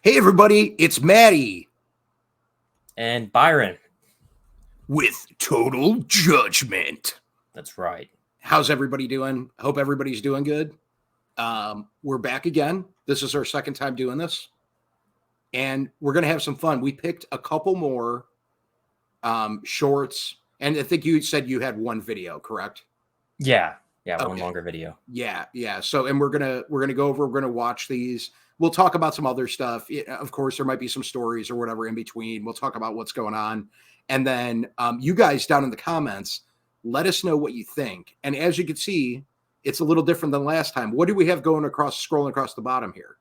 Hey, everybody, it's Maddie And Byron. with Total Judgment. That's right. How's everybody doing? Hope everybody's doing good. We're back again. This is our second time doing this, and we're going to have some fun. We picked a couple more shorts, and I think you said you had one video, correct? Yeah. Okay. One longer video. Yeah. So, and we're gonna go over. We're gonna watch these. We'll talk about some other stuff. Of course, there might be some stories or whatever in between. We'll talk about what's going on, and then you guys down in the comments, let us know what you think. And as you can see, it's a little different than last time. What do we have going scrolling across the bottom here,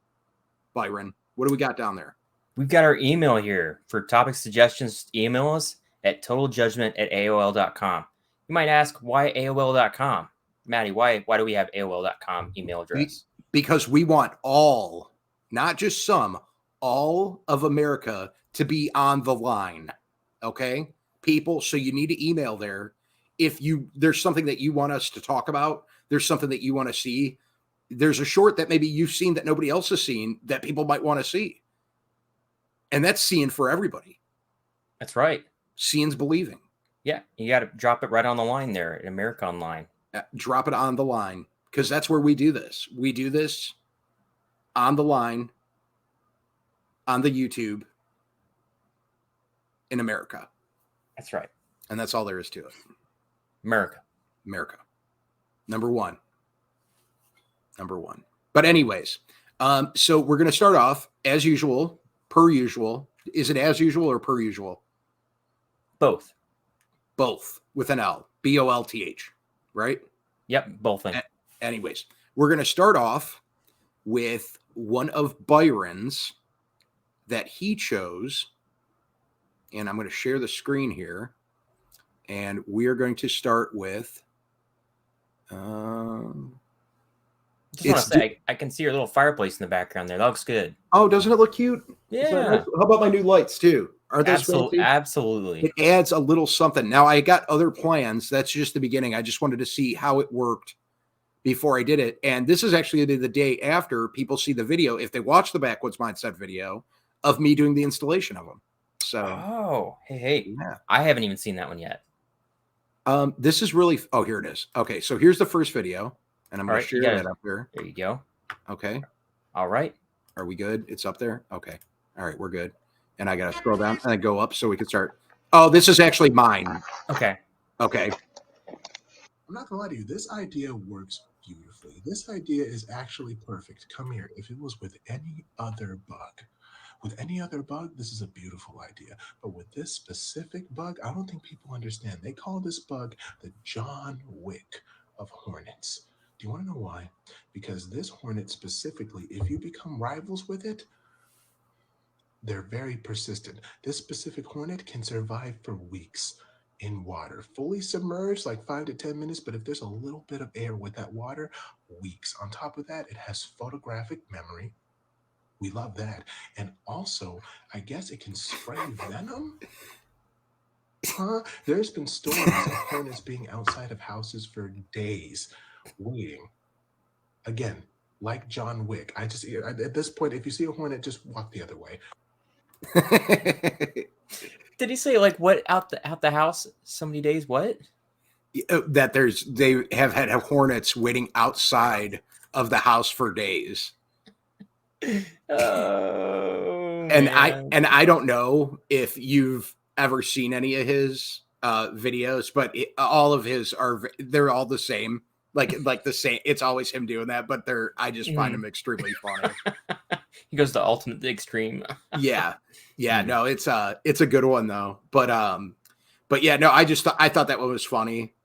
Byron? What do we got down there? We've got our email here for topic suggestions. Email us at totaljudgment@aol.com. You might ask, why AOL.com? Maddie, why do we have AOL.com email address? Because we want all, not just some, all of America to be on the line. Okay, people. So you need to email there. If there's something that you want us to talk about, there's something that you want to see, there's a short that maybe you've seen that nobody else has seen that people might want to see. And that's seeing for everybody. That's right. Seeing's believing. Yeah, you got to drop it right on the line there at America Online. Drop it on the line, because that's where we do this. We do this on the line, on the YouTube in America. That's right. And that's all there is to it. America. Number one. But anyways, so we're going to start off as usual, per usual. Is it as usual or per usual? Both With an L. BOLTH, right? Yep, both things. Anyways, we're going to start off with one of Byron's that he chose. And I'm going to share the screen here. And we are going to start with. Just want to say, I can see your little fireplace in the background there. That looks good. Oh, doesn't it look cute? Yeah. How about my new lights too? Are those absolutely? It adds a little something. Now, I got other plans. That's just the beginning. I just wanted to see how it worked before I did it. And this is actually the day after people see the video, if they watch the Backwoods Mindset video, of me doing the installation of them. So, hey, yeah. I haven't even seen that one yet. This is really, here it is. Okay, so here's the first video, and I'm going to share that up here. There you go. Okay. All right. Are we good? It's up there? Okay. All right, we're good. And I got to scroll down and then go up so we can start. Oh, this is actually mine. Okay. I'm not gonna lie to you. This idea works beautifully. This idea is actually perfect. Come here. If it was with any other bug, this is a beautiful idea. But with this specific bug, I don't think people understand. They call this bug the John Wick of hornets. Do you want to know why? Because this hornet specifically, if you become rivals with it, they're very persistent. This specific hornet can survive for weeks in water, fully submerged, like 5 to 10 minutes. But if there's a little bit of air with that water, weeks. On top of that, it has photographic memory. We love that. And also, I guess it can spray venom. There's been stories of hornets being outside of houses for days, waiting. Again, like John Wick. At this point, if you see a hornet, just walk the other way. Did he say like what out the house so many days? What? That they have had hornets waiting outside of the house for days. Oh, and man. I don't know if you've ever seen any of his videos, but all of his they're all the same. Like the same. It's always him doing that, but I just find him extremely funny. He goes to ultimate extreme. Yeah. No, it's a good one though. But yeah, no, I thought that one was funny.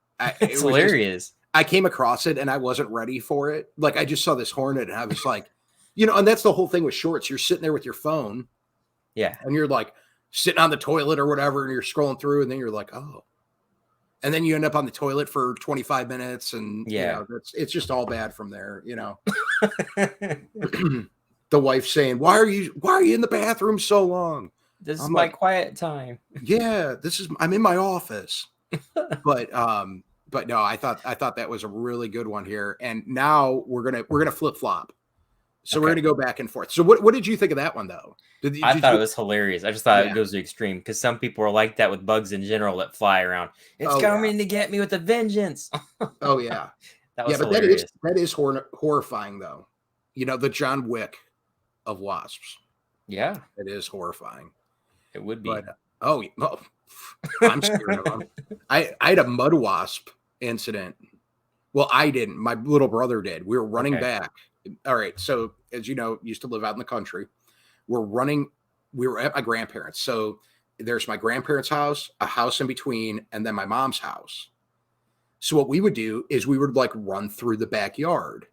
It's hilarious. I came across it and I wasn't ready for it. Like, I just saw this hornet and I was like, and that's the whole thing with shorts. You're sitting there with your phone. Yeah. And you're like sitting on the toilet or whatever, and you're scrolling through, and then you're like, oh. And then you end up on the toilet for 25 minutes, and it's just all bad from there, The wife saying, "Why are you in the bathroom so long? This is my quiet time." Yeah, I'm in my office. But no, I thought that was a really good one here. And now we're gonna flip flop. So we're going to go back and forth. So what did you think of that one, though? I thought it was hilarious. I just thought Yeah. it goes to the extreme because some people are like that with bugs in general that fly around. It's coming to get me with a vengeance. Oh, yeah. That was but hilarious. that is horrifying, though. You know, the John Wick of wasps. Yeah. It is horrifying. It would be. But, I'm scared of them. I had a mud wasp incident. Well, I didn't. My little brother did. We were running back. All right. So, as you know, used to live out in the country. We were at my grandparents. So there's my grandparents' house, a house in between, and then my mom's house. So what we would do is we would like run through the backyard.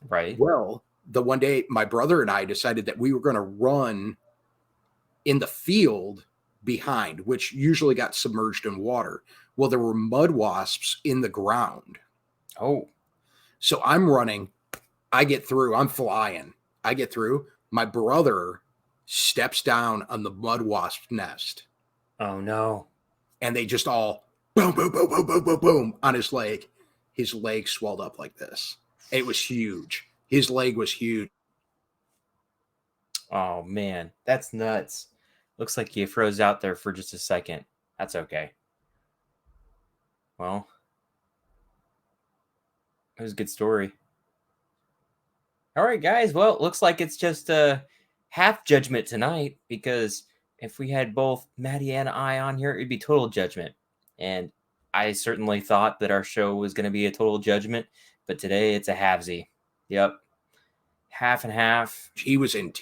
Right. Well, the one day my brother and I decided that we were going to run in the field behind, which usually got submerged in water. Well, there were mud wasps in the ground. Oh. So I'm running. I get through. I'm flying. I get through. My brother steps down on the mud wasp nest. Oh, no. And they just all boom, boom, boom, boom, boom, boom, boom on his leg. His leg swelled up like this. It was huge. His leg was huge. Oh, man. That's nuts. Looks like you froze out there for just a second. That's okay. Well, it was a good story. All right, guys. Well, it looks like it's just a half judgment tonight because if we had both Maddie and I on here, it'd be total judgment. And I certainly thought that our show was going to be a total judgment, but today it's a halvesy. Yep. Half and half. He was in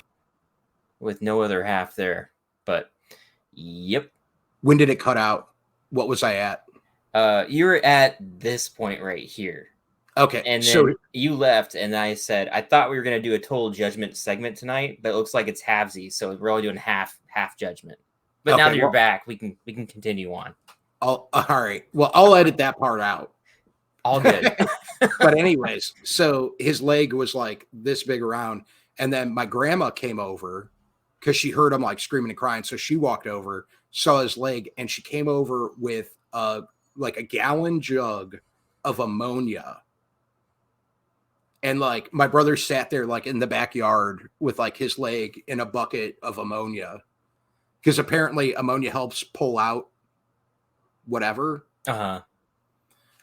with no other half there. But yep. When did it cut out? What was I at? You were at this point right here. Okay. And then you left, and I said, I thought we were going to do a total judgment segment tonight, but it looks like it's halvesy, so we're only doing half judgment. But now that you're back, we can continue on. All right. Well, I'll edit that part out. All good. But anyways, so his leg was like this big around, and then my grandma came over because she heard him like screaming and crying. So she walked over, saw his leg, and she came over with like a gallon jug of ammonia. And like my brother sat there like in the backyard with like his leg in a bucket of ammonia because apparently ammonia helps pull out whatever. Uh-huh.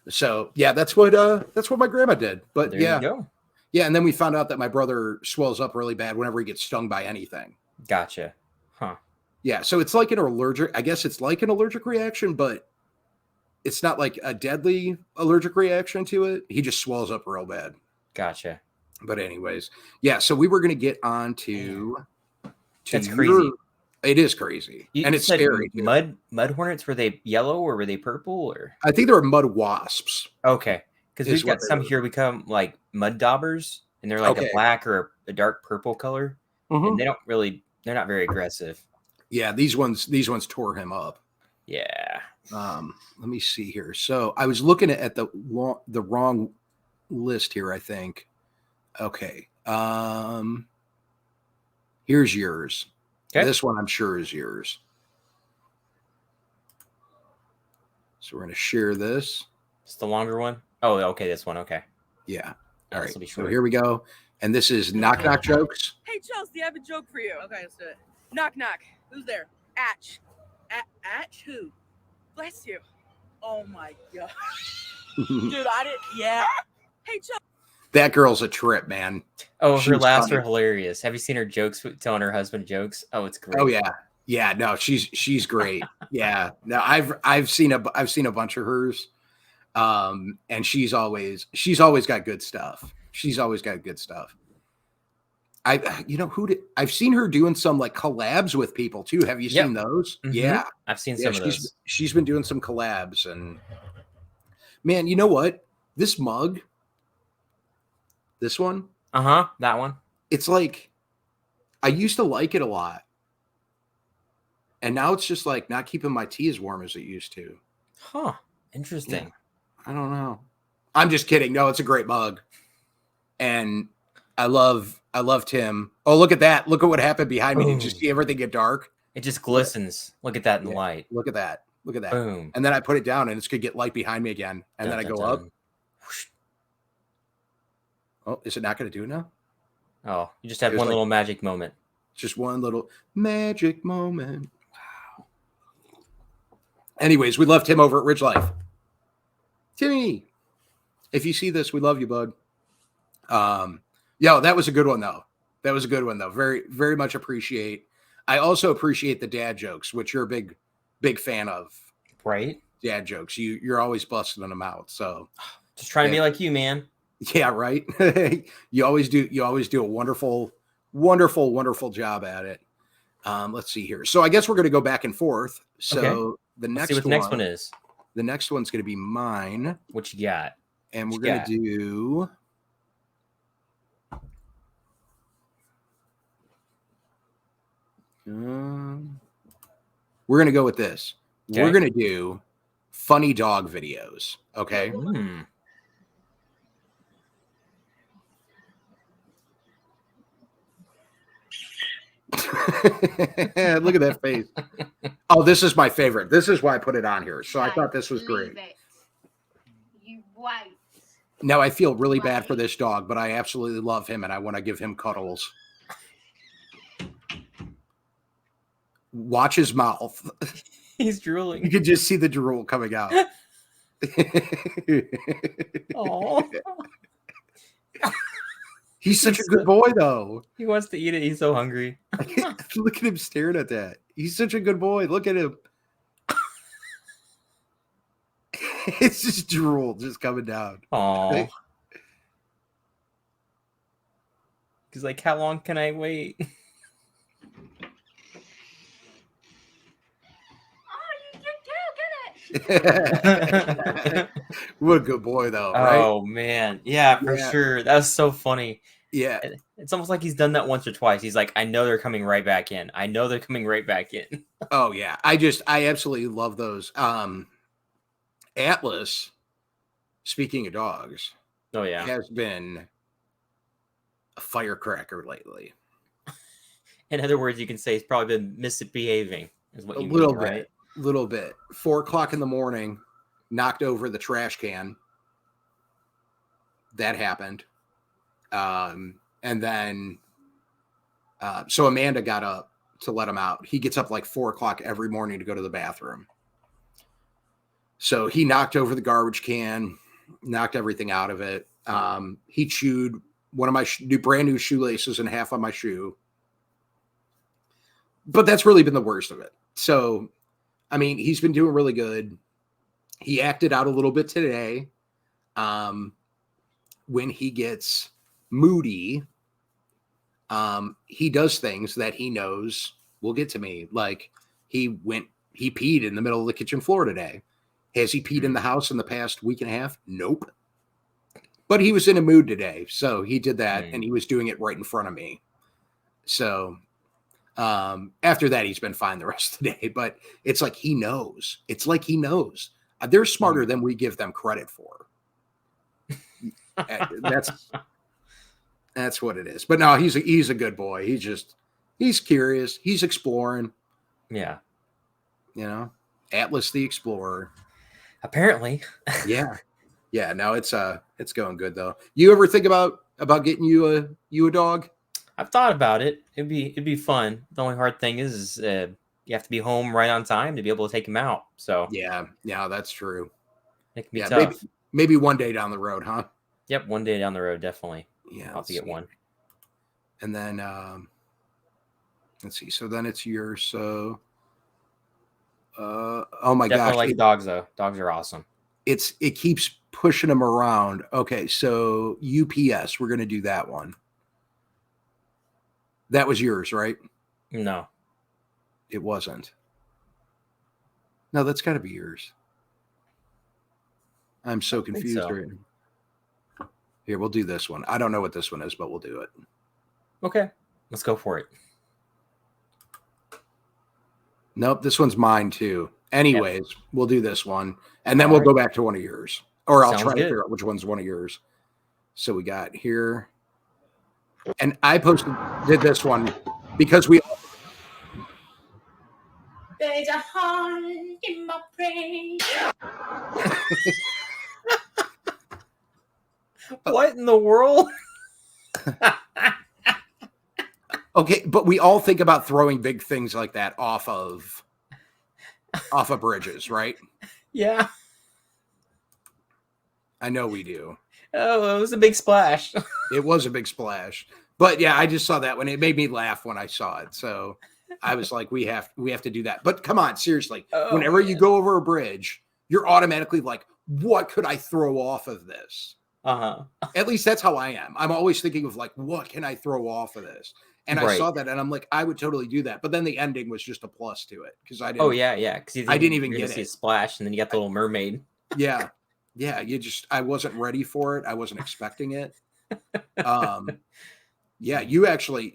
So yeah, that's what my grandma did. But there you go. Yeah, and then we found out that my brother swells up really bad whenever he gets stung by anything. Gotcha. Huh. Yeah, so it's like an allergic, I guess it's like an allergic reaction, but it's not like a deadly allergic reaction to it. He just swells up real bad. Gotcha. But anyways, yeah, so we were going to get on to that's crazy. It is crazy. And it's scary. Mud hornets, were they yellow or were they purple? Or I think they were mud wasps. Okay. Because we've got some here become like mud daubers, and they're like a black or a dark purple color. And they're not very aggressive. Yeah, these ones tore him up. Yeah. Let me see here. So I was looking at the wrong list here, I think. Okay. Here's yours. Okay. This one I'm sure is yours. So we're going to share this. It's the longer one? Oh, okay, this one. Okay. Yeah. All right. So here we go. And this is knock knock jokes. Hey Chelsea, I have a joke for you. Okay, let's do it. Knock knock. Who's there? Atch. Atch who? Bless you. Oh my god. Dude, I didn't. Yeah. Hey Chelsea. That girl's a trip, man. Oh, her laughs are hilarious. Have you seen her jokes telling her husband jokes? Oh, it's great. Oh yeah. Yeah, no, she's great. Yeah. No, I've seen a bunch of hers. And she's always got good stuff. She's always got good stuff. I've seen her doing some like collabs with people too. Have you seen those? Mm-hmm. Yeah. I've seen some of those. She's been doing some collabs, and man, you know what? This mug, this one. That one. It's like, I used to like it a lot. And now it's just like not keeping my tea as warm as it used to. Huh. Interesting. Yeah. I don't know. I'm just kidding. No, it's a great mug. And I love Tim. Oh, look at that. Look at what happened behind me. Did you see everything get dark? It just glistens. Look at that in the light. Look at that. Look at that. Boom. And then I put it down and it's going to get light behind me again. And then I go up. Oh, is it not going to do it now? Oh, you just had It was one like- little magic moment. Just one little magic moment. Wow. Anyways, we left him over at Ridge Life. Timmy, if you see this, we love you, bud. That was a good one though. Very, very much appreciate. I also appreciate the dad jokes, which you're a big fan of. Right? Dad jokes. You're always busting them out. So Just trying to be like you, man. yeah, right. You always do a wonderful job at it. Let's see here. So I guess we're going to go back and forth. So Okay. the Let's next see what the next one is. The next one's going to be mine, What you got? and we're What going you to do. We're going to go with this. Okay. We're going to do funny dog videos. Okay. Hmm. Look at that face. Oh, this is my favorite. This is why I put it on here. So I thought this was great. You wait. Now I feel really bad for this dog, but I absolutely love him and I want to give him cuddles. Watch his mouth. He's You drooling. can just see the drool coming out. Oh. He's such a good boy, though. He wants to eat it. He's so hungry. Look at him staring at that. He's such a good boy. Look at him. It's just drool just coming down. Oh. He's like, how long can I wait? What a good boy, though, right? Oh man, yeah, for Yeah. sure. That was so funny. Yeah. It's almost like he's done that once or twice. He's like, I know they're coming right back in. I know they're coming right back in. Oh, yeah. I absolutely love those. Atlas, speaking of dogs, Oh yeah. has been a firecracker lately. In other words, you can say he's probably been misbehaving. Is what A you little mean, bit. right? Little bit. 4:00 in the morning, knocked over the trash can. That happened. And then, so Amanda got up to let him out. He gets up like 4:00 every morning to go to the bathroom. So he knocked over the garbage can, knocked everything out of it. He chewed one of my brand new shoelaces and half on my shoe. But that's really been the worst of it. So, I mean, he's been doing really good. He acted out a little bit today. When he gets moody, he does things that he knows will get to me. Like he peed in the middle of the kitchen floor today. Has he peed in the house in the past week and a half? Nope. But he was in a mood today. So he did that and he was doing it right in front of me. So after that, he's been fine the rest of the day, but it's like he knows. It's like he knows. They're smarter than we give them credit for. That's what it is. But no, he's a good boy. He's curious. He's exploring. Yeah. You know, Atlas the Explorer. Apparently. Yeah. Yeah. No, it's going good though. You ever think about getting you a dog? I've thought about it. It'd be fun. The only hard thing is you have to be home right on time to be able to take him out. So Yeah, that's true. it can be Yeah, tough. maybe one day down the road, huh? Yep, one day down the road, definitely. Yeah, I'll have to get one. And then let's see. So then it's yours. So oh my Definitely gosh. like dogs though. Dogs are awesome. It keeps pushing them around. Okay, so UPS, we're gonna do that one. That was yours, right? No. It wasn't. No, that's got to be yours. I'm so confused so. right now. Here, we'll do this one. I don't know what this one is, but we'll do it. Okay. Let's go for it. Nope, this one's mine too. Anyways, we'll do this one. And then All we'll right. go back to one of yours. Or I'll Sounds try to good. figure out which one's one of yours. So we got here. And I did this one because we There's a heart in my brain. What in the world? Okay, but we all think about throwing big things like that off of bridges, right? Yeah. I know we do. Oh, it was a big splash. It was a big splash. But yeah, I just saw that one. It made me laugh when I saw it. So I was like, we have to do that. But come on, seriously. Oh, Whenever you man. go over a bridge, you're automatically like, what could I throw off of this? Uh-huh. At least that's how I am. I'm always thinking of like, what can I throw off of this? And I Right. saw that and I'm like, I would totally do that. But then the ending was just a plus to it because I didn't. Oh, yeah. Because I didn't even you're gonna get see a it. splash, and then you got the little mermaid. Yeah. Yeah. I wasn't ready for it. I wasn't expecting it. Yeah, you actually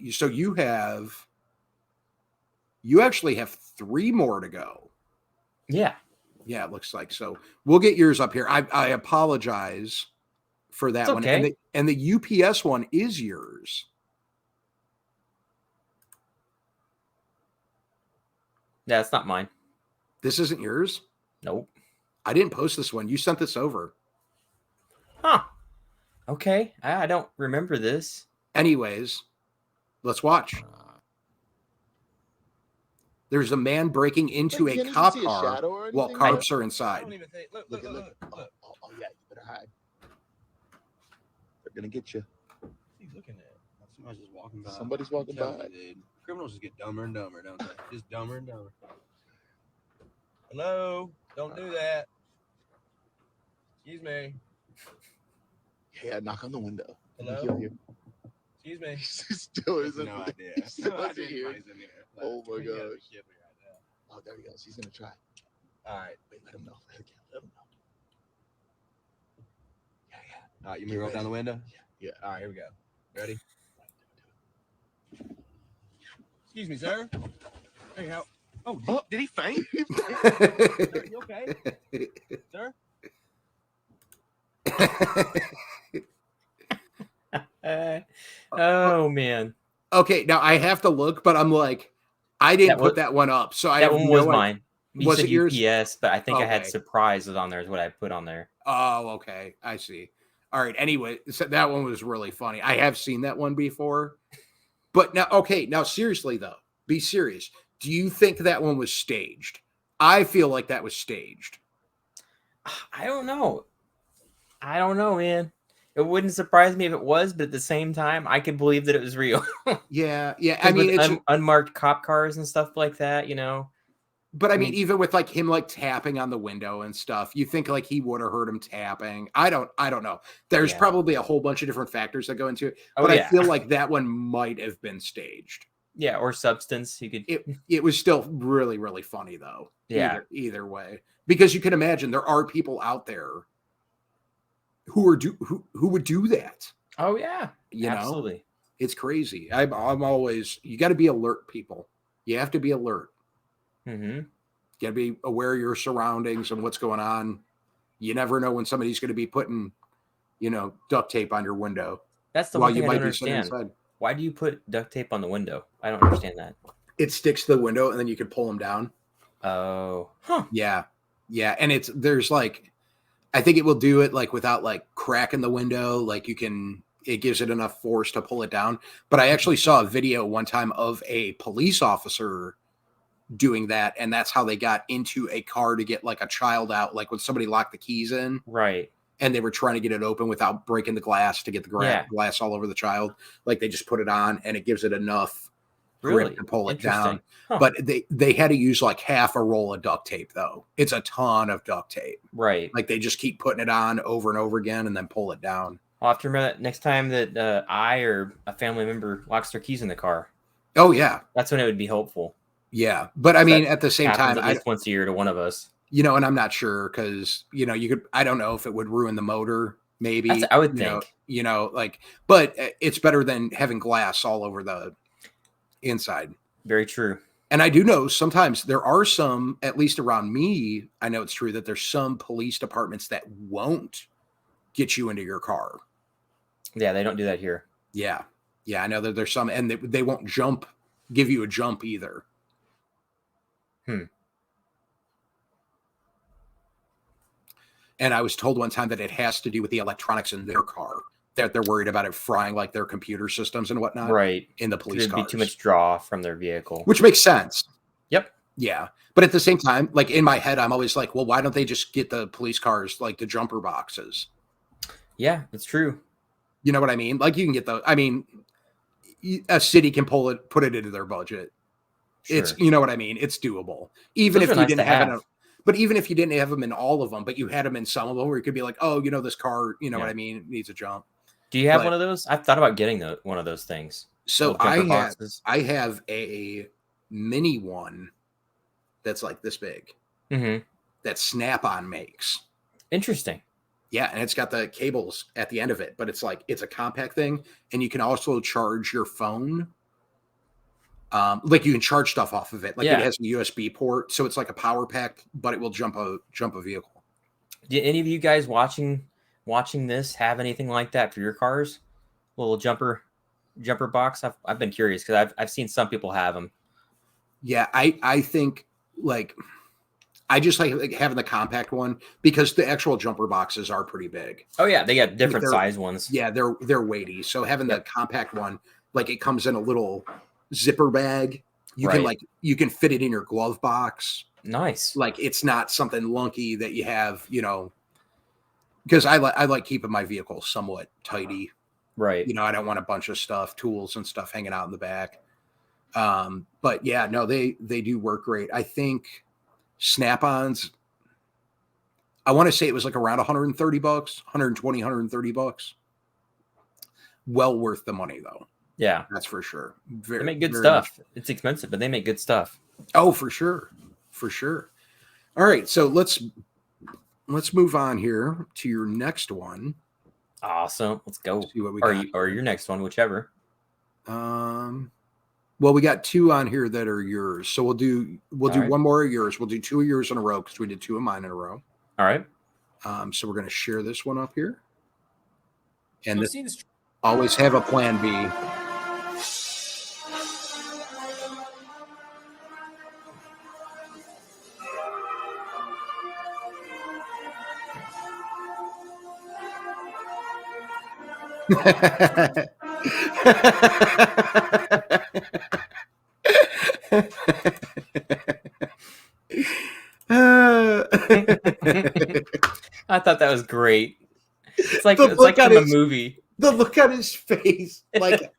have 3 more to go. Yeah. Yeah, it looks like. So we'll get yours up here. I apologize for that It's one. okay. And the UPS one is yours. Yeah, it's not mine. This isn't yours? Nope. I didn't post this one. You sent this over. Huh. Okay. I don't remember this. Anyways, let's watch. There's a man breaking into a cop car while cops are inside. Look. Oh, yeah, you better hide. They're gonna get you. What are you looking at? Somebody's just walking by. Somebody's walking by. Dude. Criminals just get dumber and dumber, don't they? Just dumber and dumber. Hello? Don't do that. Excuse me. Yeah, knock on the window. Hello? Here. Excuse me. He still isn't. No idea. He still No isn't idea here. anybody's in here. Oh my He has a gosh. ship right now. Oh, there he goes. He's gonna try. All right. Wait, let him know. Let him know. Yeah. All right, you mean roll down the window? Yeah. All right, here we go. Ready? Excuse me, sir. Hey, how? Oh, did he faint? Sir, you okay? Sir? Oh, man. Okay, now I have to look, but I'm like, I didn't put that one up. So that one was mine. Was it yours? UPS, but I think I had Okay. surprises on there is what I put on there. Oh, okay. I see. All right. Anyway, so that one was really funny. I have seen that one before. But now seriously though, be serious. Do you think that one was staged? I feel like that was staged. I don't know, man. It wouldn't surprise me if it was, but at the same time, I could believe that it was real. Yeah. I mean, it's unmarked cop cars and stuff like that, you know. But I mean, even with like him like tapping on the window and stuff, you think like he would have heard him tapping. I don't know. There's probably a whole bunch of different factors that go into it. But I feel like that one might have been staged. Yeah, or substance. You could. It was still really, really funny though. Yeah. Either way, because you can imagine there are people out there who would do that. Oh yeah, absolutely. Know? It's crazy. I'm always, you got to be alert, people. You have to be alert. Mm-hmm. You got to be aware of your surroundings and what's going on. You never know when somebody's going to be putting, duct tape on your window. That's the one thing I don't understand. Why do you put duct tape on the window? I don't understand that. It sticks to the window and then you can pull them down. Oh, huh. Yeah. And there's like, I think it will do it like without like cracking the window. Like it gives it enough force to pull it down. But I actually saw a video one time of a police officer doing that. And that's how they got into a car to get like a child out. Like when somebody locked the keys in. Right. And they were trying to get it open without breaking the glass to get the glass all over the child. Like they just put it on and it gives it enough grip to pull it down. Huh. But they had to use like half a roll of duct tape though. It's a ton of duct tape. Right. Like they just keep putting it on over and over again and then pull it down. I'll have to remember that next time that I or a family member locks their keys in the car. Oh yeah. That's when it would be helpful. Yeah. But I mean, at the same time, at least once a year to one of us. And I'm not sure because, you could, I don't know if it would ruin the motor, maybe. I would think. But it's better than having glass all over the inside. Very true. And I do know sometimes there are some, at least around me, I know it's true that there's some police departments that won't get you into your car. Yeah, they don't do that here. Yeah. I know that there's some, and they won't give you a jump either. And I was told one time that it has to do with the electronics in their car. that they're worried about it frying like their computer systems and whatnot Right. in the Could police be cars. too much draw from their vehicle. Which makes sense. Yep. Yeah. But at the same time, like in my head, I'm always like, well, why don't they just get the police cars like the jumper boxes? Yeah, it's true. You know what I mean? Like you can get I mean, a city can put it into their budget. Sure. It's, you know what I mean? It's doable. Even Those if are you nice didn't to have have. it, but even if you didn't have them in all of them, but you had them in some of them, where you could be like, oh, you know, this car, you know Yeah. what I mean? It needs a jump. Do you have But- one of those? I've thought about getting one of those things. So Little jumper boxes. I have a mini one that's like this big Mm-hmm. that Snap-on makes. Interesting. Yeah, and it's got the cables at the end of it, but it's a compact thing, and you can also charge your phone. Like you can charge stuff off of it. Like Yeah. it has a USB port, so it's like a power pack, but it will jump a vehicle. Do any of you guys watching this have anything like that for your cars? Little jumper box. I've been curious because I've seen some people have them. Yeah, I think like I just like having the compact one because the actual jumper boxes are pretty big. Oh yeah, they got different they're- size ones. Yeah, they're weighty. So having the compact one, like it comes in a little zipper bag. You can Right. you can fit it in your glove box. Nice. Like it's not something lunky that you have, you know, because I like keeping my vehicle somewhat tidy. Right. You know, I don't want a bunch of stuff, tools and stuff hanging out in the back. But yeah, no, they do work great. I think Snap-ons, I want to say it was like around $130, $120, $130. Well worth the money though. Yeah. That's for sure. They make good very stuff. much. It's expensive, but they make good stuff. Oh, for sure. For sure. All right. So let's move on here to your next one. Awesome. Let's go. See what we Or got. or your next one, whichever. Well, we got two on here that are yours. So we'll do right. one more of yours. We'll do two of yours in a row because we did two of mine in a row. All right. So we're going to share this one up here. And So this, see this always have a plan B. I thought that was great. It's like The it's like look on from a his- movie. The look on his face, like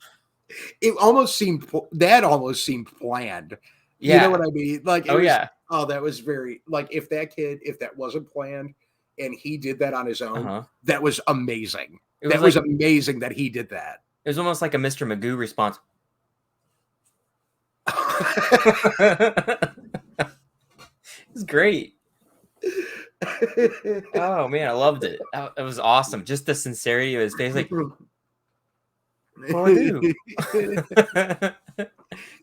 it almost seemed planned. Yeah. You know what I mean? Like, Oh, yeah. Oh, that was very like if that wasn't planned and he did that on his own, Uh-huh. that was amazing. It That was was amazing that he did that. It was almost like a Mr. Magoo response. It's great. Oh man, I loved it. It was awesome. Just the sincerity of his face, like, what do I do?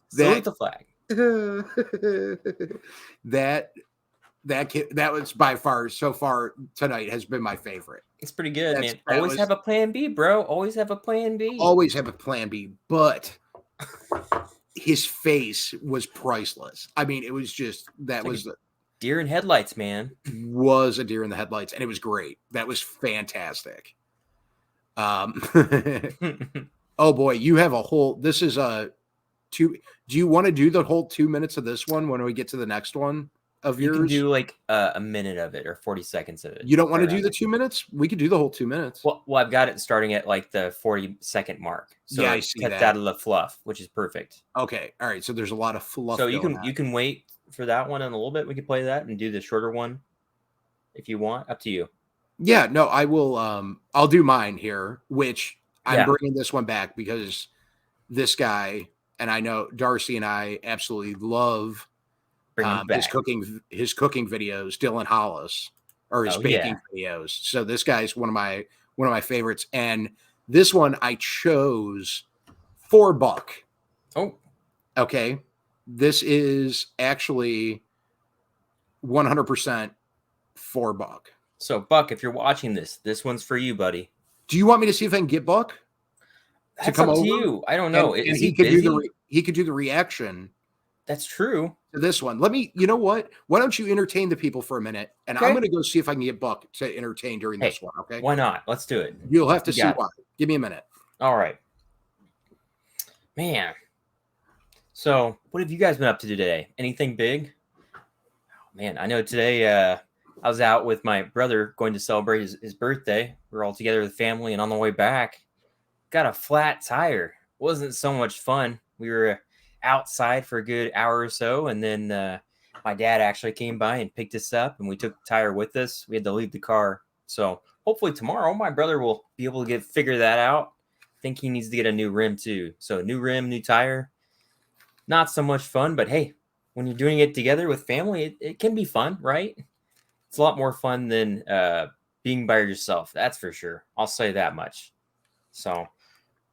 Salute the flag. that was by far so far tonight has been my favorite. It's pretty good, That's- man. that Always was- have a plan B, bro. Always have a plan B. Always have a plan B, but his face was priceless. I mean, it was just that Like was Deer in headlights, man. was a deer in the headlights, and it was great. That was fantastic. Oh boy, you have a whole. This is a two. Do you want to do the whole 2 minutes of this one when we get to the next one of You yours? can do like a minute of it or 40 seconds of it. You don't want to do around the it. 2 minutes? We could do the whole 2 minutes. Well, I've got it starting at like the 40-second mark. So Yeah, I it see cuts that. out of the fluff, which is perfect. Okay, all right. So there's a lot of fluff. So going on. you can wait for that one in a little bit. We can play that and do the shorter one if you want. Up to you. Yeah, no, I will. I'll do mine here, which I'm Yeah. bringing this one back because this guy, and I know Darcy and I absolutely love Bring them back. his cooking videos, Dylan Hollis, or his Oh, baking videos. So this guy's one of my favorites, and this one I chose for Buck. Oh, Okay, this is actually 100% for Buck. so Buck, if you're watching this one's for you, buddy. Do you want me to see if I can get Buck That's come up to over? you. I don't know. And Is he he could busy? do he could do the reaction That's true. to this one. You know what? Why don't you entertain the people for a minute? And I'm Okay. going to go see if I can get Buck to entertain during Hey, this one. Okay. Why not? Let's do it. You'll have to You see got it. why. Give me a minute. All right. Man. So, what have you guys been up to today? Anything big? Man, I know today I was out with my brother going to celebrate his birthday. We were all together with family, and on the way back, got a flat tire. Wasn't so much fun. We were outside for a good hour or so, and then my dad actually came by and picked us up, and we took the tire with us. We had to leave the car. So hopefully tomorrow my brother will be able to figure that out. I think he needs to get a new rim too. So new rim, new tire. Not so much fun, but hey, when you're doing it together with family, it can be fun, right? It's a lot more fun than being by yourself. That's for sure. I'll say that much. So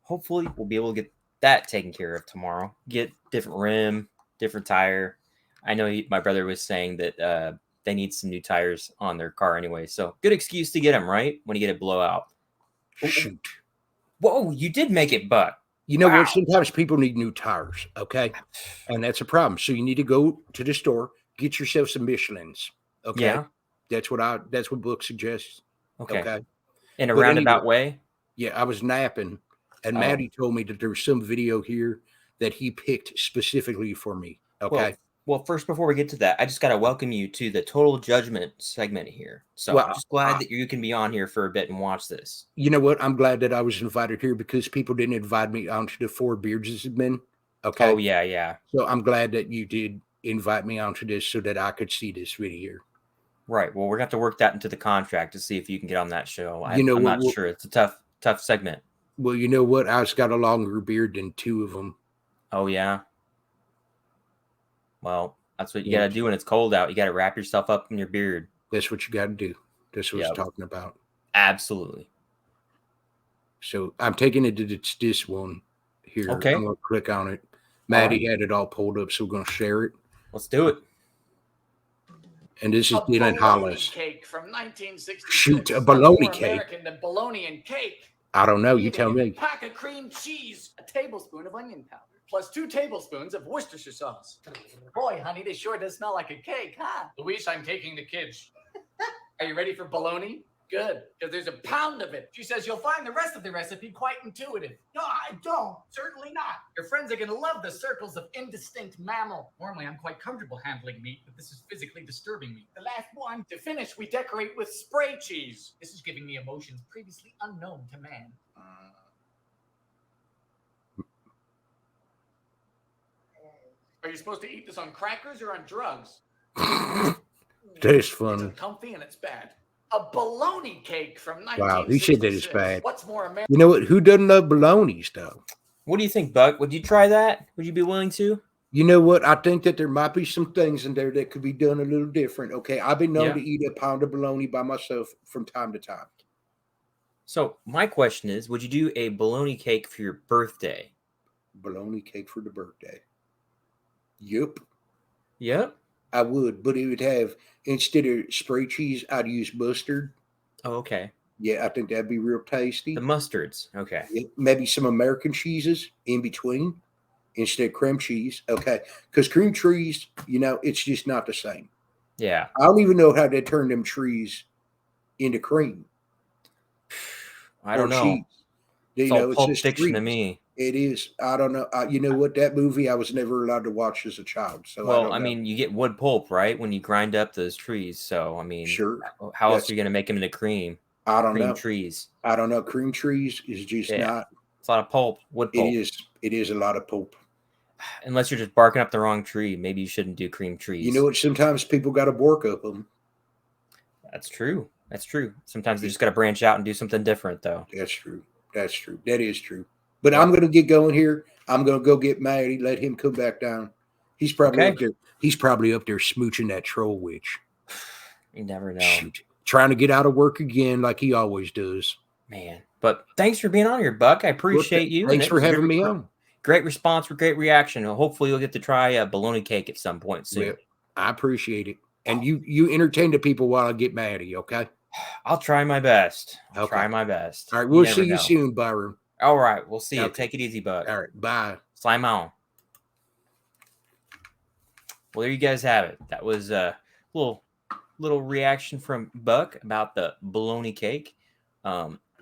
hopefully we'll be able to get that taken care of tomorrow. Get different rim, different tire. I know my brother was saying that they need some new tires on their car anyway. So good excuse to get them, right? When you get a blowout. Shoot. Whoa, you did make it, Buck. You know Wow. what? Sometimes people need new tires, okay? And that's a problem. So you need to go to the store, get yourself some Michelins, okay? Yeah. That's what Book suggests. Okay. Okay. In a But roundabout anyway, way. Yeah, I was napping, and Oh. Maddie told me that there's some video here that he picked specifically for me. Okay. Well, first, before we get to that, I just got to welcome you to the Total Judgment segment here. So Well, I'm just glad that you can be on here for a bit and watch this. You know what? I'm glad that I was invited here because people didn't invite me onto the Four Beards' men. Okay. Oh, yeah, yeah. So I'm glad that you did invite me onto this so that I could see this video. Right. Well, we're going to have to work that into the contract to see if you can get on that show. You know I'm what- not sure. It's a tough segment. Well, you know what? I've got a longer beard than two of them. Oh, yeah. Well, that's what you got to do when it's cold out. You got to wrap yourself up in your beard. That's what you got to do. That's what I was talking about. Absolutely. So I'm taking it to this one here. Okay. I'm going to click on it. Maddie had it all pulled up, so we're going to share it. Let's do it. And this is Dylan Hollis. Cake from 1966. Shoot, a bologna More cake. American than bologna and cake. I don't know. You Eating tell a me. Pack of cream cheese, a tablespoon of onion powder, plus 2 tablespoons of Worcestershire sauce. Boy, honey, this sure does smell like a cake, huh? Luis, I'm taking the kids. Are you ready for bologna? Good, because there's a pound of it. She says you'll find the rest of the recipe quite intuitive. No, I don't. Certainly not. Your friends are going to love the circles of indistinct mammal. Normally, I'm quite comfortable handling meat, but this is physically disturbing me. The last one. To finish, we decorate with spray cheese. This is giving me emotions previously unknown to man. Are you supposed to eat this on crackers or on drugs? That's funny. It's comfy and it's bad. A bologna cake from 1966. Wow, he said that it's bad. What's more American? You know what? Who doesn't love bolognas, though? What do you think, Buck? Would you try that? Would you be willing to? You know what? I think that there might be some things in there that could be done a little different. Okay. I've been known to eat a pound of bologna by myself from time to time. So my question is, would you do a bologna cake for your birthday? Bologna cake for the birthday. Yep. Yep. I would, but it would have, instead of spray cheese, I'd use mustard. Oh, okay. Yeah, I think that'd be real tasty. The mustards. Okay. Yeah, maybe some American cheeses in between instead of cream cheese. Okay. Because cream cheese, you know, it's just not the same. Yeah. I don't even know how they turn them trees into cream. I don't know. Cheese. It's all Pulp Fiction to me. It is. I don't know. You know what? That movie I was never allowed to watch as a child. So well, I mean, you get wood pulp, right? When you grind up those trees. So, I mean, sure. How else are you going to make them into cream? I don't know. Cream trees. I don't know. Cream trees is just not. It's a lot of pulp. Wood pulp. It is a lot of pulp. Unless you're just barking up the wrong tree, maybe you shouldn't do cream trees. You know what? Sometimes people got to bark up them. That's true. That's true. Sometimes they just got to branch out and do something different, though. That's true. That's true. That is true. But I'm going to get going here. I'm going to go get Maddie. Let him come back down. He's probably up there. He's probably up there smooching that troll witch. You never know. Shoot. Trying to get out of work again like he always does. Man. But thanks for being on here, Buck. I appreciate you. Thanks for having me on. Great response, great reaction. Hopefully you'll get to try a bologna cake at some point soon. Well, I appreciate it. And you entertain the people while I get Maddie, okay? I'll try my best. I'll try my best. All right, we'll see you soon, Byron. All right, we'll see you. Take it easy, Buck. All right, bye. Slime on. Well, there you guys have it. That was a little reaction from Buck about the bologna cake.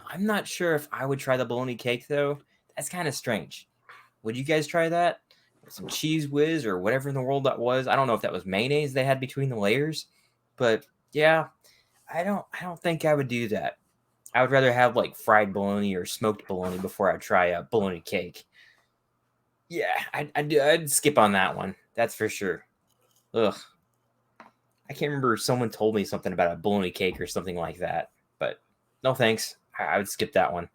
I'm not sure if I would try the bologna cake though. That's kind of strange. Would you guys try that? Some cheese whiz or whatever in the world that was. I don't know if that was mayonnaise they had between the layers, but yeah, I don't think I would do that. I would rather have like fried bologna or smoked bologna before I try a bologna cake. Yeah, I'd skip on that one. That's for sure. Ugh. I can't remember. Someone told me something about a bologna cake or something like that, but no thanks. I would skip that one.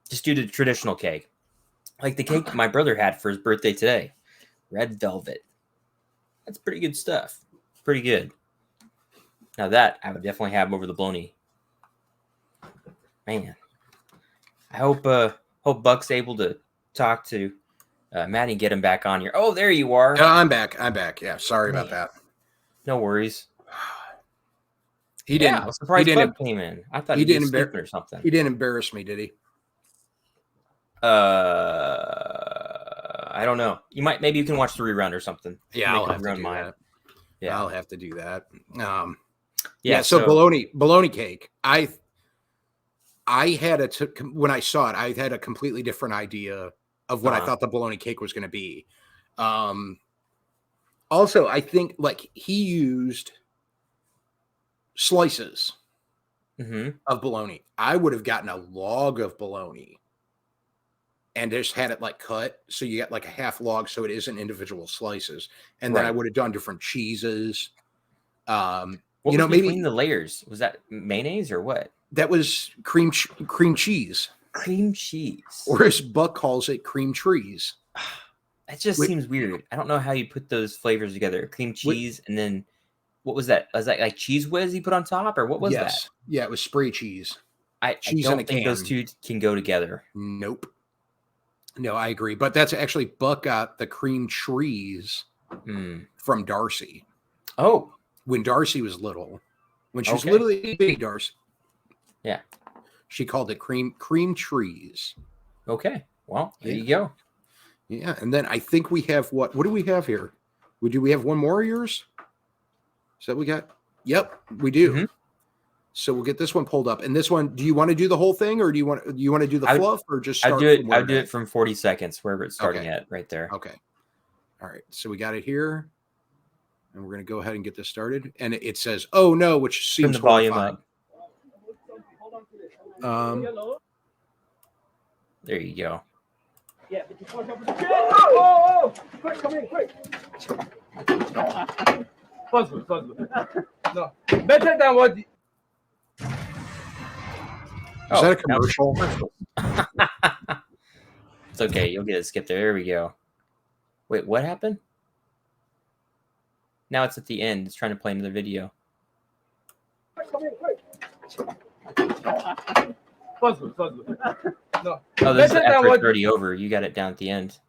Just do the traditional cake. Like the cake my brother had for his birthday today. Red velvet. That's pretty good stuff. Pretty good. Now that I would definitely have over the bologna. Man. I hope Buck's able to talk to Maddie and get him back on here. Oh, there you are. I'm back. Yeah, sorry about that. No worries. He didn't. I was surprised he didn't. Buck came in. I thought He he didn't didn't or something. He didn't embarrass me, did he? I don't know. Maybe you can watch the rerun or something. Yeah, Make I'll a have to rerun do mine. that. Yeah, I'll have to do that. So bologna cake. I had when I saw it, I had a completely different idea of what I thought the bologna cake was going to be. Also, I think like he used slices of bologna. I would have gotten a log of bologna and just had it like cut. So you get like a half log. So it isn't individual slices. And then I would have done different cheeses. What was between the layers? Was that mayonnaise or what? That was cream cheese. Cream cheese. Or as Buck calls it, cream trees. That just seems weird. I don't know how you put those flavors together. Cream cheese and then what was that? Was that like cheese whiz he put on top or what was that? Yeah, it was spray cheese. I don't think those two can go together. Nope. No, I agree. But that's actually Buck got the cream trees from Darcy. Oh. When Darcy was little. When she was literally baby Darcy. Yeah. She called it cream trees. Okay. Well, there you go. Yeah. And then I think we have what do we have here? Do we have one more of yours? Is that what we got? Yep, we do. So we'll get this one pulled up. And this one, do you want to do the whole thing or do you want to do the fluff or just start? I'd do it from 40 seconds, wherever it's starting at right there. Okay. All right. So we got it here. And we're going to go ahead and get this started. And it says, oh no, which seems Turn the volume up. There you go. Yeah, but you can't open the gate. Oh! Quick, come in, quick. Possible. No. Better than what... Is that a commercial? It's okay. You'll get it skipped there. There we go. Wait, what happened? Now it's at the end. It's trying to play another video. Come in, quick. Possible. No. Oh, this is after it's already over. You got it down at the end.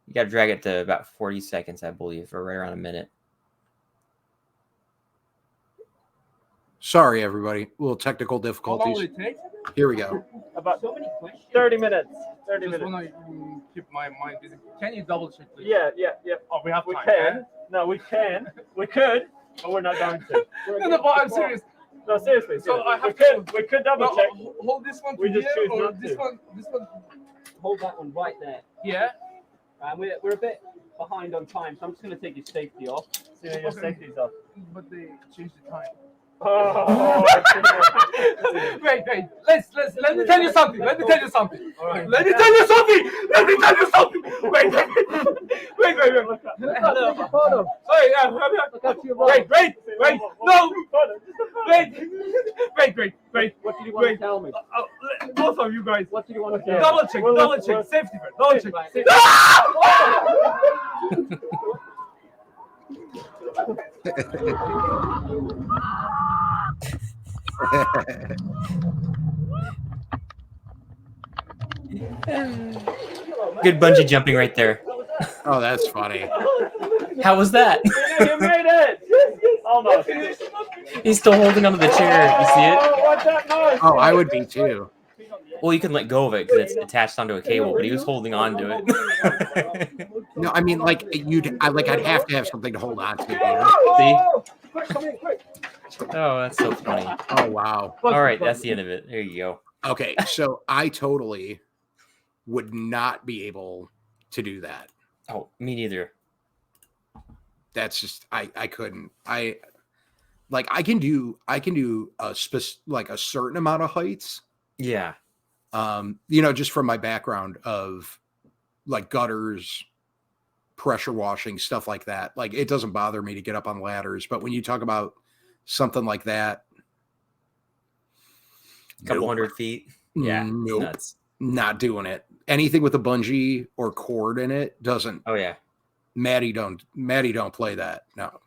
You got to drag it to about 40 seconds, I believe, or right around a minute. Sorry, everybody. A little technical difficulties. How long will it take? Here we go. About 30 minutes. 30 minutes. Just want to keep my mind busy. Can you double check, please? Yeah. Oh, we have time. We can. No, we can. We could, but we're not going to. No, but I'm serious. No, seriously. So we could double check. Hold this one. We just choose not to. This one. Hold that one right there. Yeah. We're a bit behind on time, so I'm just going to take your safety off. So your safety's off. But they changed the time. Oh. Wait. Let me tell you something. Right. Let me tell you something. Wait. Sorry, Wait. No. Wait. What did you want to tell me? Both of you guys. What did you want to tell me? Double check. Safety first. Double check. Good bungee jumping right there. Oh, that's funny. How was that? You made it! Almost. He's still holding onto the chair. You see it? What's that noise? Oh, I would be too. Well, you can let go of it because it's attached onto a cable, but he was holding on to it. No, I mean, like I'd have to have something to hold on to. You know? See? Quick, come in, quick. Oh, that's so funny. Oh, wow. All right, that's the end of it. There you go. Okay, so I totally would not be able to do that. Oh, me neither. That's just I couldn't. I can do a like a certain amount of heights. Yeah. Just from my background of like gutters, pressure washing, stuff like that. Like it doesn't bother me to get up on ladders, but when you talk about something like that, Couple hundred feet. Yeah. nope, Nuts. not doing it. Anything with a bungee or cord in it doesn't. Oh yeah. Maddie don't play that. No.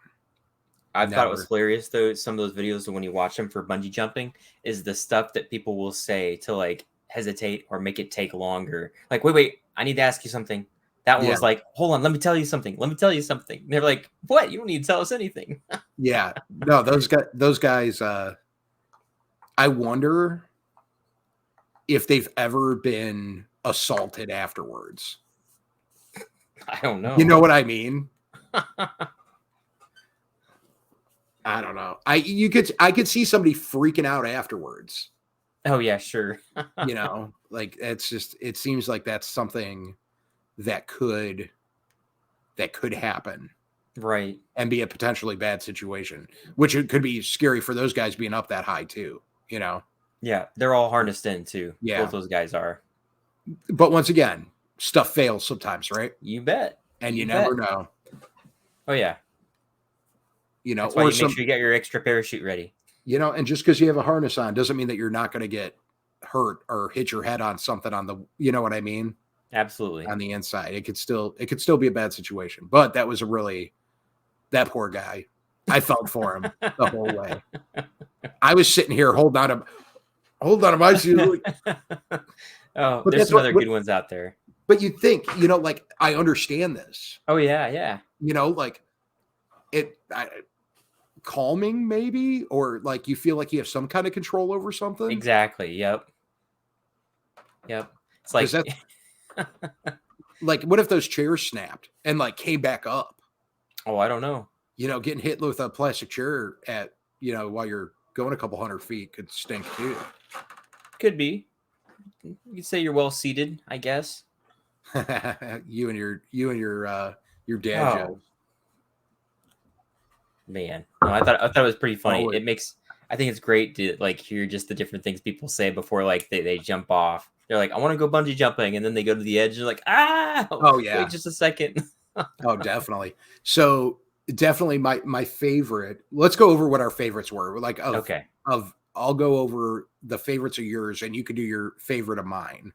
I thought it was Never. hilarious though. Some of those videos when you watch them for bungee jumping is the stuff that people will say to like hesitate or make it take longer. Like, wait, I need to ask you something. That one was like, hold on, let me tell you something. And they're like, what? You don't need to tell us anything. Yeah. No, those guys, I wonder if they've ever been assaulted afterwards. I don't know. You know what I mean? I don't know. I could see somebody freaking out afterwards. Oh yeah, sure. Like it seems like that's something that could happen. Right. And be a potentially bad situation, which it could be scary for those guys being up that high too, Yeah, they're all harnessed in too. Yeah. Both those guys are. But once again, stuff fails sometimes, right? You bet. And you never know. Oh yeah. That's why or you make sure you get your extra parachute ready. And just because you have a harness on doesn't mean that you're not going to get hurt or hit your head on something on the, you know what I mean? Absolutely. On the inside. It could still be a bad situation. But that was that poor guy. I felt for him the whole way. I was sitting here holding on to my shoe. Oh, there's some other good ones out there. But you'd think, like I understand this. Oh yeah. Like calming maybe, or like you feel like you have some kind of control over something. Exactly. Yep. It's like like what if those chairs snapped and like came back up? Oh, I don't know. Getting hit with a plastic chair at while you're going a couple hundred feet could stink too. Could be. You could say you're well seated, I guess. you and your dad joke. Man, no, I thought it was pretty funny. I think it's great to like hear just the different things people say before like they jump off. They're like, I want to go bungee jumping, and then they go to the edge and they're like, oh yeah, wait just a second. Oh, definitely. So definitely my favorite. Let's go over what our favorites were. Like I'll go over the favorites of yours, and you can do your favorite of mine.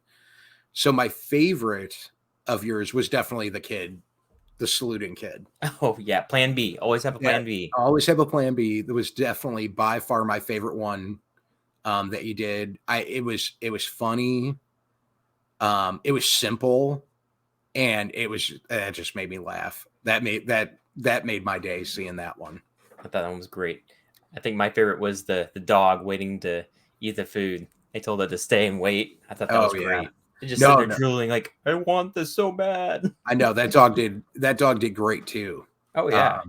So my favorite of yours was definitely the saluting kid. Oh yeah, plan B. Always have a plan B. Always have a plan B. That was definitely by far my favorite one that you did. It was funny. It was simple, and it just made me laugh. That made my day seeing that one. I thought that one was great. I think my favorite was the dog waiting to eat the food. They told it to stay and wait. I thought that was great. They just sitting there drooling like, I want this so bad. I know that dog did great too. Oh yeah.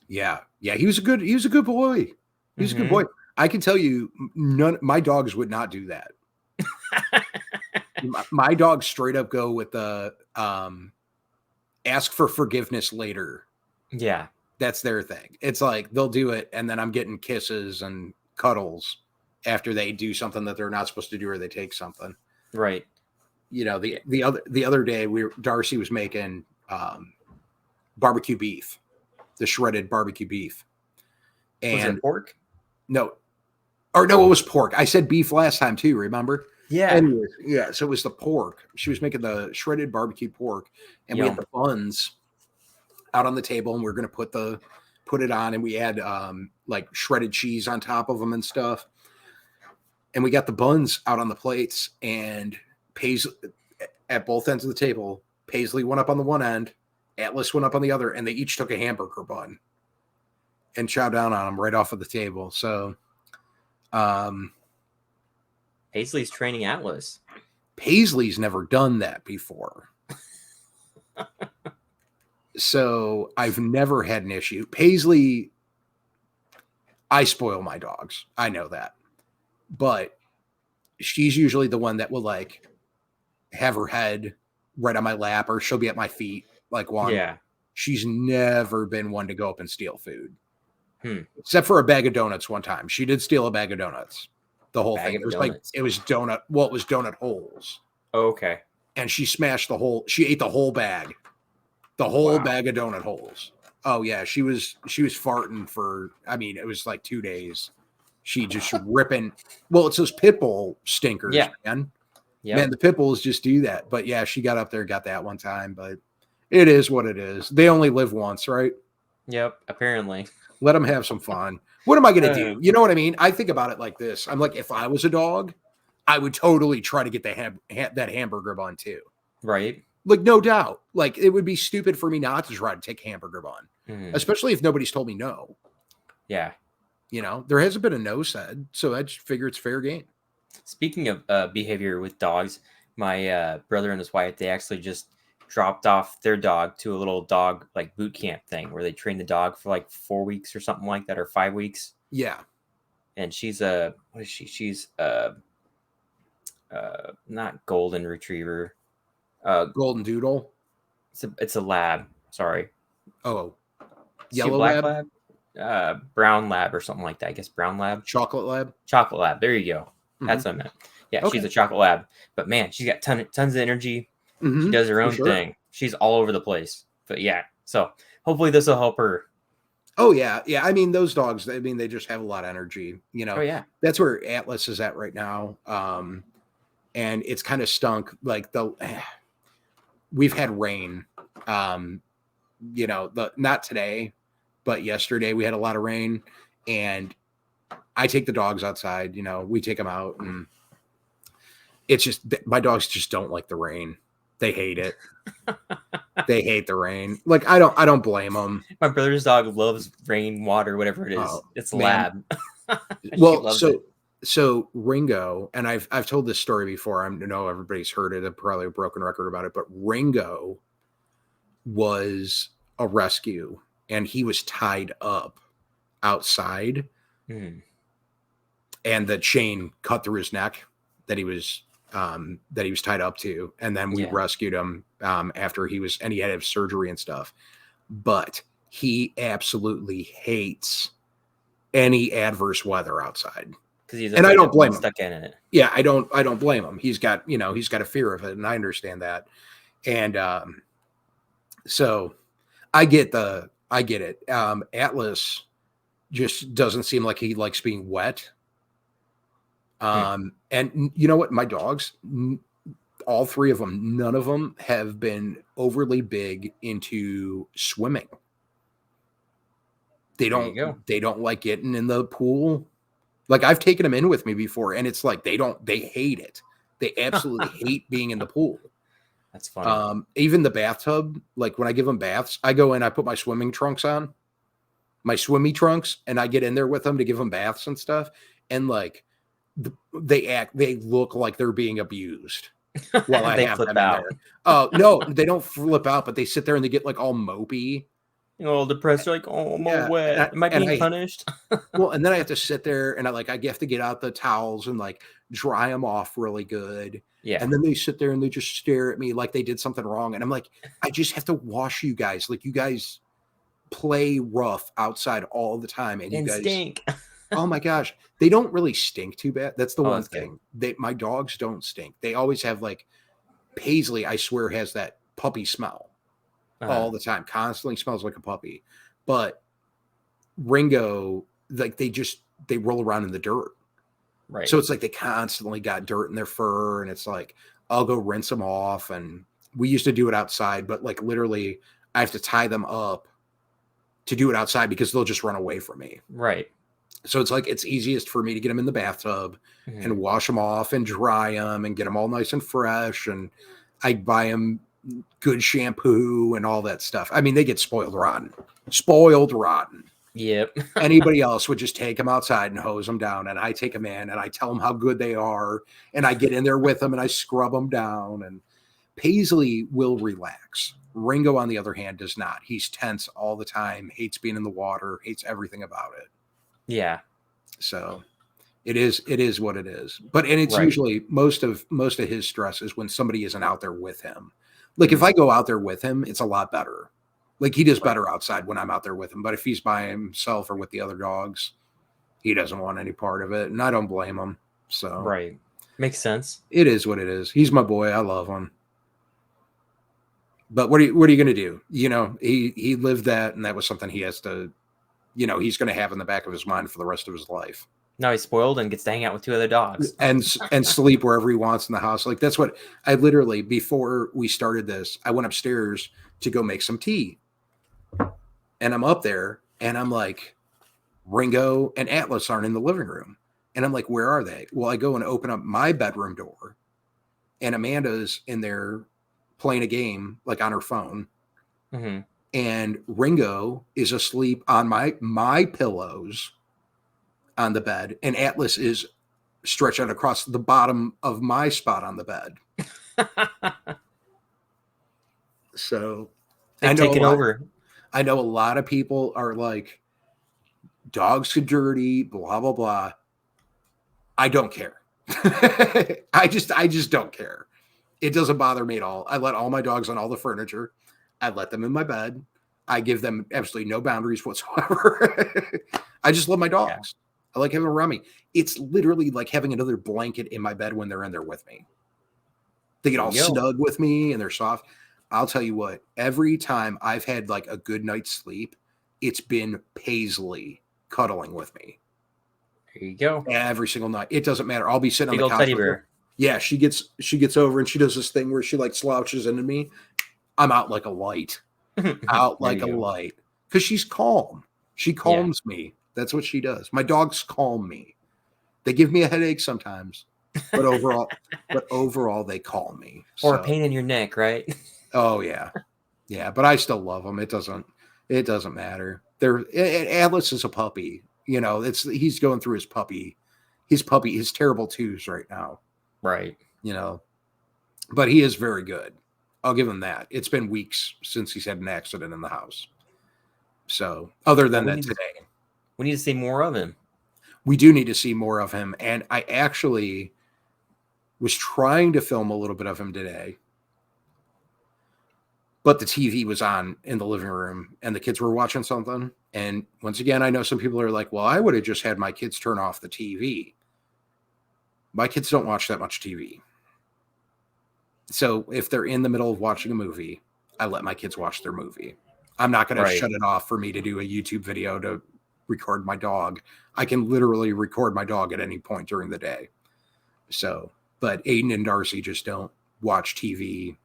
Yeah. He was a good boy. He was a good boy. I can tell you my dogs would not do that. My dogs straight up go with the ask for forgiveness later. Yeah. That's their thing. It's like they'll do it, and then I'm getting kisses and cuddles after they do something that they're not supposed to do, or they take something. Right. The other day Darcy was making barbecue beef, the shredded barbecue beef. And was it pork? No, it was pork. I said beef last time too, remember? Yeah. Anyways, yeah. So it was the pork. She was making the shredded barbecue pork, and we had the buns out on the table, and we are going to put it on, and we had like shredded cheese on top of them and stuff. And we got the buns out on the plates, and Paisley at both ends of the table. Paisley went up on the one end, Atlas went up on the other, and they each took a hamburger bun and chowed down on them right off of the table. So, Paisley's training Atlas. Paisley's never done that before. So I've never had an issue. Paisley, I spoil my dogs. I know that. But she's usually the one that will like have her head right on my lap, or she'll be at my feet like one. Yeah. She's never been one to go up and steal food. Except for a bag of donuts one time. She did steal a bag of donuts. The whole thing. It was donuts. like, it was donut holes. Oh, okay. And she ate the whole bag. The whole bag of donut holes. Oh yeah, she was farting for, I mean, it was like 2 days. She just ripping. Well, it's those pit bull stinkers, man. Yep. Man, the pit bulls just do that. But yeah, she got up there, got that one time, but it is what it is. They only live once, right? Yep, apparently. Let them have some fun. What am I going to do? You know what I mean? I think about it like this. I'm like, if I was a dog, I would totally try to get that hamburger bun too. Right. Like, no doubt. Like, it would be stupid for me not to try to take hamburger bun, especially if nobody's told me no. Yeah. You know, there hasn't been a no said, so I just figure it's fair game. Speaking of behavior with dogs, my brother and his wife, they actually just dropped off their dog to a little dog like boot camp thing where they train the dog for like 4 weeks or something like that, or 5 weeks. Yeah. And she's what is she? She's not golden retriever. Golden doodle. It's a lab. Sorry. Oh, yellow lab? Brown lab or something like that. I guess brown lab. Chocolate lab. Chocolate lab. There you go. That's what I meant. Yeah, she's a chocolate lab. But man, she's got tons of energy. She does her own thing. She's all over the place. But yeah, so hopefully this will help her. Oh yeah, yeah. I mean, those dogs. I mean, they just have a lot of energy. You know. Oh yeah. That's where Atlas is at right now. And it's kind of stunk. Like we've had rain. You know, not today, but yesterday we had a lot of rain, and I take the dogs outside. You know, we take them out, and it's just my dogs just don't like the rain. They hate it. They hate the rain. Like, I don't blame them. My brother's dog loves rain, water, whatever it is. It's lab. Well, so Ringo, and I've told this story before. I know everybody's heard it. I'm probably a broken record about it, but Ringo was a rescue, and he was tied up outside, and the chain cut through his neck that he was tied up to, and then we rescued him after he had to have surgery and stuff. But he absolutely hates any adverse weather outside. And I don't blame him. Stuck in it. Yeah, I don't blame him. He's got a fear of it, and I understand that. And so I get it. Atlas just doesn't seem like he likes being wet. And you know what? My dogs, all three of them, none of them have been overly big into swimming. They don't like getting in the pool. Like, I've taken them in with me before, and it's like they hate it. They absolutely hate being in the pool. That's funny. Even the bathtub, like when I give them baths, I go in, I put my swimming trunks on, my swimmy trunks, and I get in there with them to give them baths and stuff. And like, they look like they're being abused while I have them in there. No, they don't flip out, but they sit there and they get like all mopey, all depressed. They're like, oh, I'm all wet. Am I being punished? Well, and then I have to sit there and I have to get out the towels and like dry them off really good. Yeah. And then they sit there and they just stare at me like they did something wrong. And I'm like, I just have to wash you guys. Like, you guys play rough outside all the time, and you guys stink. Oh my gosh, they don't really stink too bad. That's the one thing. My dogs don't stink. They always have, like, Paisley, I swear, has that puppy smell all the time. Constantly smells like a puppy. But Ringo, like, they roll around in the dirt. Right. So it's like they constantly got dirt in their fur, and it's like, I'll go rinse them off. And we used to do it outside, but like literally I have to tie them up to do it outside because they'll just run away from me. Right. So it's like, it's easiest for me to get them in the bathtub and wash them off and dry them and get them all nice and fresh. And I buy them good shampoo and all that stuff. I mean, they get spoiled rotten. Yep. Anybody else would just take them outside and hose them down. And I take them in and I tell them how good they are. And I get in there with them and I scrub them down. And Paisley will relax. Ringo, on the other hand, does not. He's tense all the time, hates being in the water, hates everything about it. Yeah. So it is what it is. But and it's Right. usually most of his stress is when somebody isn't out there with him. Like if I go out there with him, it's a lot better. Like he does better outside when I'm out there with him. But if he's by himself or with the other dogs, he doesn't want any part of it. And I don't blame him. So Right. Makes sense. it is what it is. He's my boy. I love him. But what are you going to do? You know, he lived that, and that was something he has to, you know, he's going to have in the back of his mind for the rest of his life. Now he's spoiled and gets to hang out with 2 other dogs. And sleep wherever he wants in the house. Like that's what I literally, before we started this, I went upstairs to go make some tea. And I'm up there and I'm like, Ringo and Atlas aren't in the living room. And I'm like, where are they? Well, I go and open up my bedroom door and Amanda's in there playing a game, like on her phone. Mm-hmm. And Ringo is asleep on my pillows on the bed, and Atlas is stretched out across the bottom of my spot on the bed. So They've taken over. I know a lot of people are like, dogs are dirty, blah, blah, blah. I don't care. I just don't care. It doesn't bother me at all. I let all my dogs on all the furniture. I let them in my bed. I give them absolutely no boundaries whatsoever. I just love my dogs. Yeah. I like having them around me. It's literally like having another blanket in my bed when they're in there with me. They get all snug with me and they're soft. I'll tell you what, every time I've had like a good night's sleep, it's been Paisley cuddling with me. There you go. Every single night. It doesn't matter. I'll be sitting Big on the old couch. Teddy bear. Yeah, she gets over and she does this thing where she like slouches into me. I'm out like a light. Out like a light. Because she's calm. She calms me. That's what she does. My dogs calm me. They give me a headache sometimes. But overall they calm me. Or a pain in your neck, right? Oh yeah. Yeah, but I still love them. It doesn't matter. Atlas is a puppy. You know, he's going through his terrible twos right now. Right. You know, but he is very good. I'll give him that. It's been weeks since he's had an accident in the house. So other than that today. We need to see more of him. We do need to see more of him. And I actually was trying to film a little bit of him today. But the TV was on in the living room and the kids were watching something. And once again, I know some people are like, well, I would have just had my kids turn off the TV. My kids don't watch that much TV. So if they're in the middle of watching a movie, I let my kids watch their movie. I'm not going to shut it off for me to do a YouTube video to record my dog. I can literally record my dog at any point during the day. So, but Aiden and Darcy just don't watch TV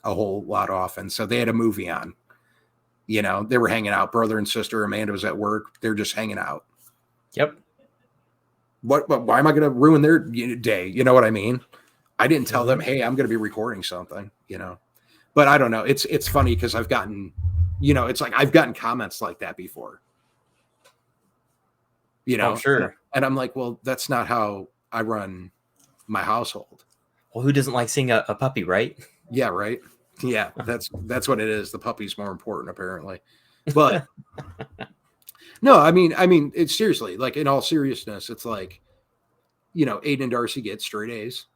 a whole lot often. So they had a movie on. You know, they were hanging out. Brother and sister. Amanda was at work. They're just hanging out. Yep. Why am I going to ruin their day? You know what I mean? I didn't tell them, hey, I'm going to be recording something, you know. But I don't know. It's funny because I've gotten, you know, it's like I've gotten comments like that before. You know, sure. And I'm like, well, that's not how I run my household. Well, who doesn't like seeing a puppy, right? Yeah, right. Yeah, that's what it is. The puppy's more important, apparently. But no, I mean, it's seriously, like in all seriousness, it's like, you know, Aiden and Darcy get straight A's.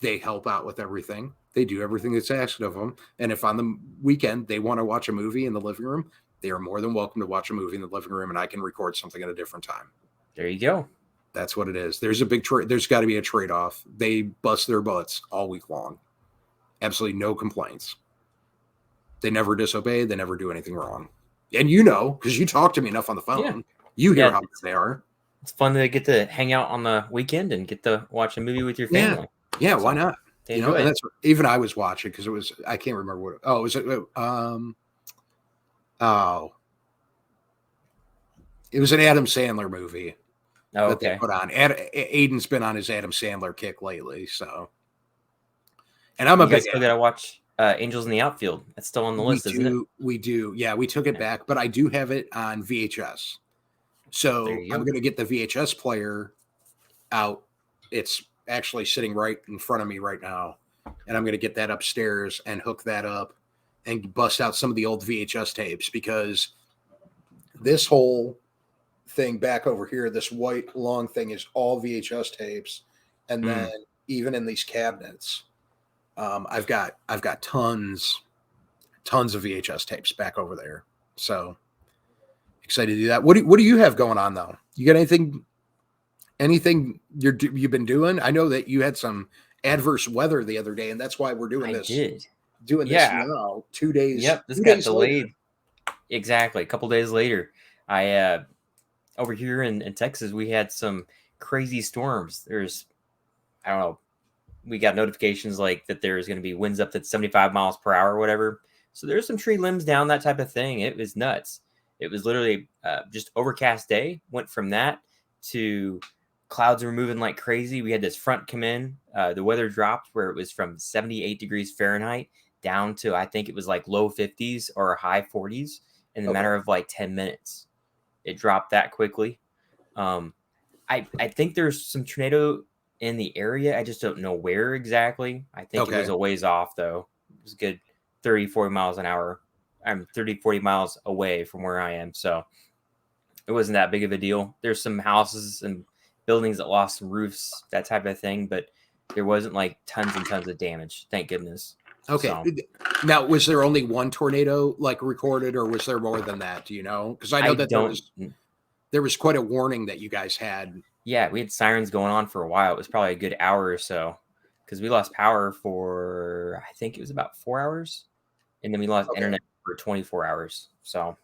They help out with everything. They do everything that's asked of them. And if on the weekend they want to watch a movie in the living room, they are more than welcome to watch a movie in the living room, and I can record something at a different time. There you go. That's what it is. There's a big there's got to be a trade-off. They bust their butts all week long. Absolutely no complaints. They never disobey. They never do anything wrong. And you know, because you talk to me enough on the phone. Yeah. You hear how good they are. It's fun to get to hang out on the weekend and get to watch a movie with your family. Yeah, why not? You know, and that's even I was watching because it was, I can't remember what, it was an Adam Sandler movie that they put on. Aiden's been on his Adam Sandler kick lately, so. And I'm a big. Still gotta watch Angels in the Outfield. That's still on the list, isn't it? We do. Yeah, we took it back, but I do have it on VHS. So I'm going to get the VHS player out. It's actually sitting right in front of me right now. And I'm going to get that upstairs and hook that up and bust out some of the old VHS tapes, because this whole thing back over here, this white long thing, is all VHS tapes, and then even in these cabinets, I've got tons of VHS tapes back over there. So excited to do that. What do you have going on though? You got anything you've been doing? I know that you had some adverse weather the other day, and that's why we're doing this. Doing this now, 2 days. Yep, this 2 got days delayed. later. Exactly, a couple days later. I over here in Texas, we had some crazy storms. I don't know, we got notifications like that there's going to be winds up to 75 miles per hour or whatever. So there's some tree limbs down, that type of thing. It was nuts. It was literally just overcast day. Went from that to clouds were moving like crazy. We had this front come in. The weather dropped where it was from 78 degrees Fahrenheit down to, I think it was like low 50s or high 40s in the matter of like 10 minutes. It dropped that quickly. I think there's some tornado in the area. I just don't know where exactly. I think it was a ways off though. It was a good 30, 40 miles an hour. I'm 30, 40 miles away from where I am. So it wasn't that big of a deal. There's some houses and buildings that lost some roofs, that type of thing, but there wasn't like tons and tons of damage. Thank goodness. Okay. So, now, was there only one tornado like recorded, or was there more than that? Do you know? Because I know that there was quite a warning that you guys had. Yeah, we had sirens going on for a while. It was probably a good hour or so because we lost power for, I think it was about 4 hours, and then we lost internet for 24 hours. So,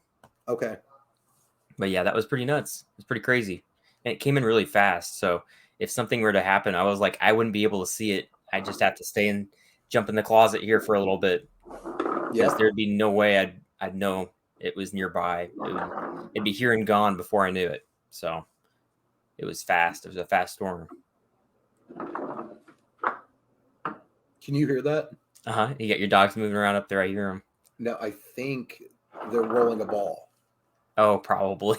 but yeah, that was pretty nuts. It was pretty crazy, and it came in really fast. So if something were to happen, I was like, I wouldn't be able to see it. I just have to stay and jump in the closet here for a little bit. Yes, there'd be no way I'd know it was nearby. It'd be here and gone before I knew it. So it was fast. It was a fast storm. Can you hear that? You got your dogs moving around up there. I hear them. No, I think they're rolling a ball. Oh, probably.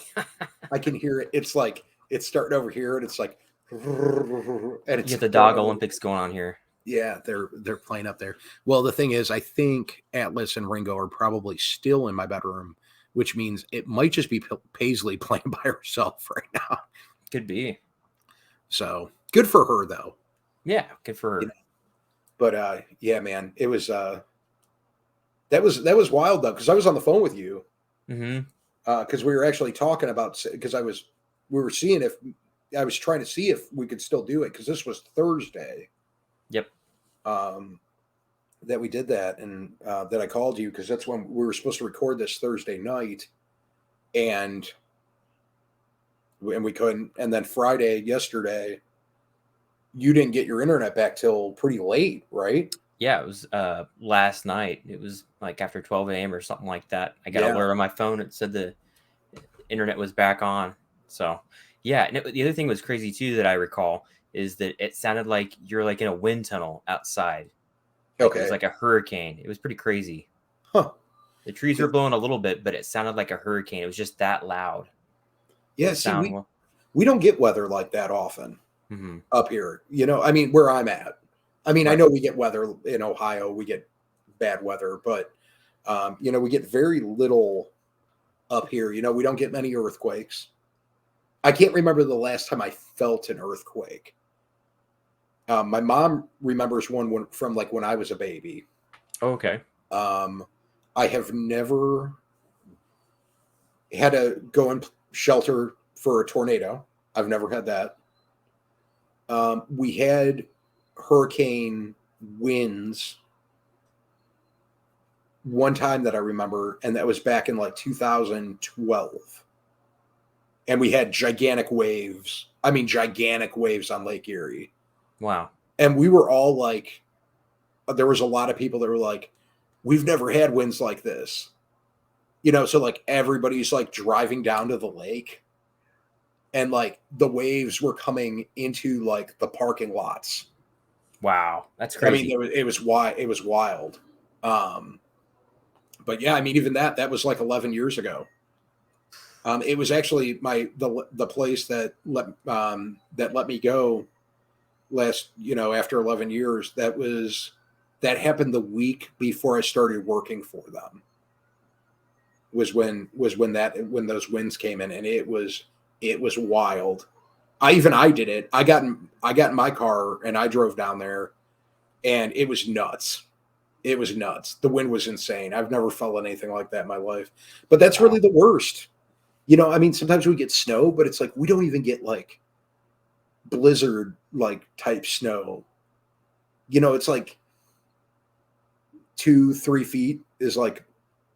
I can hear it. It's like it's starting over here, and it's like, and it's you get the dog Olympics going on here. Yeah, they're playing up there. Well, the thing is, I think Atlas and Ringo are probably still in my bedroom, which means it might just be Paisley playing by herself right now. Could be. So good for her, though. Yeah, good for her. You know? But yeah, man, it was that was wild though, because I was on the phone with you, because we were actually talking about, because we were seeing if I was trying to see if we could still do it, because this was Thursday. Yep. That we did that, and that I called you because that's when we were supposed to record this Thursday night, and we couldn't. And then Friday, yesterday, you didn't get your internet back till pretty late, right? Yeah, it was last night. It was like after 12 a.m. or something like that. I got an alert on my phone. It said the internet was back on. So yeah, and the other thing was crazy too that I recall is that it sounded like you're like in a wind tunnel outside. Like it was like a hurricane. It was pretty crazy. Huh. The trees were blowing a little bit, but it sounded like a hurricane. It was just that loud. Yeah, see, we don't get weather like that often up here. You know, I mean, where I'm at. I mean, I know we get weather in Ohio. We get bad weather, but, you know, we get very little up here. You know, we don't get many earthquakes. I can't remember the last time I felt an earthquake. My mom remembers one from like when I was a baby. Oh, okay. I have never had to go and shelter for a tornado. I've never had that. We had hurricane winds one time that I remember, and that was back in like 2012. And we had gigantic waves. I mean, gigantic waves on Lake Erie. Wow. And we were all like, there was a lot of people that were like, we've never had winds like this. You know, so like everybody's like driving down to the lake, and like the waves were coming into like the parking lots. Wow. That's crazy. I mean, it was wild. But yeah, I mean, even that was like 11 years ago. It was actually the place that let me go last, you know, after 11 years. That happened the week before I started working for them. Was when those winds came in, and it was It was wild. I did it. I got in my car and I drove down there, and it was nuts. It was nuts. The wind was insane. I've never felt anything like that in my life. But that's really the worst. I mean, sometimes we get snow, but it's like we don't even get like blizzard like type snow. It's like 2-3 feet is like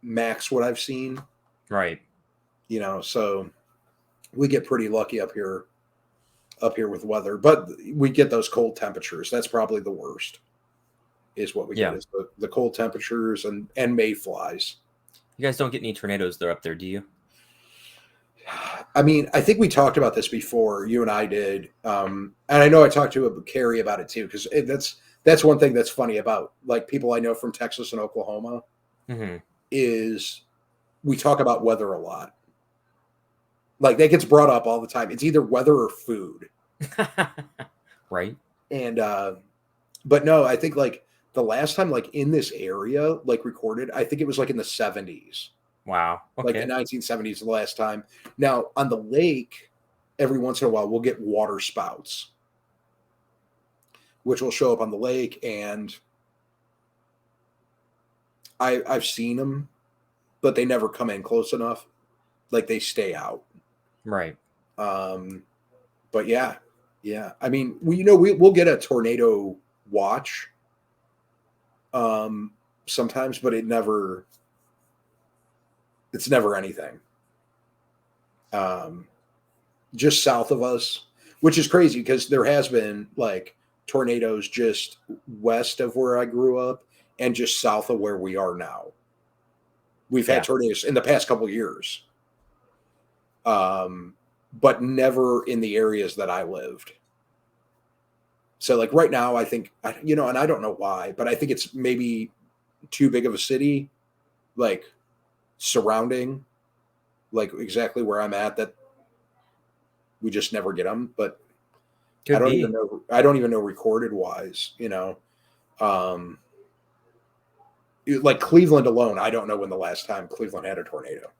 max what I've seen. Right. So we get pretty lucky up here with weather, but we get those cold temperatures. That's probably the worst is what we get is the cold temperatures and mayflies. You guys don't get any tornadoes there up there, do you? I mean, I think we talked about this before. You and I did. And I know I talked to Carrie about it too, because that's one thing that's funny about like people I know from Texas and Oklahoma is we talk about weather a lot. Like that gets brought up all the time. It's either weather or food. Right. And, but no, I think like the last time like in this area, like recorded, I think it was like in the 70s. Wow. Okay. Like the 1970s the last time. Now on the lake, every once in a while, we'll get water spouts, which will show up on the lake. And I've seen them, but they never come in close enough. Like they stay out. Right. But yeah. I mean, we'll get a tornado watch sometimes, but it's never anything. Just south of us, which is crazy because there has been like tornadoes just west of where I grew up and just south of where we are now. We've had tornadoes in the past couple of years. But never in the areas that I lived. So like right now, I think, and I don't know why, but I think it's maybe too big of a city, like surrounding, like exactly where I'm at, that we just never get them. But I don't even know recorded wise, like Cleveland alone. I don't know when the last time Cleveland had a tornado.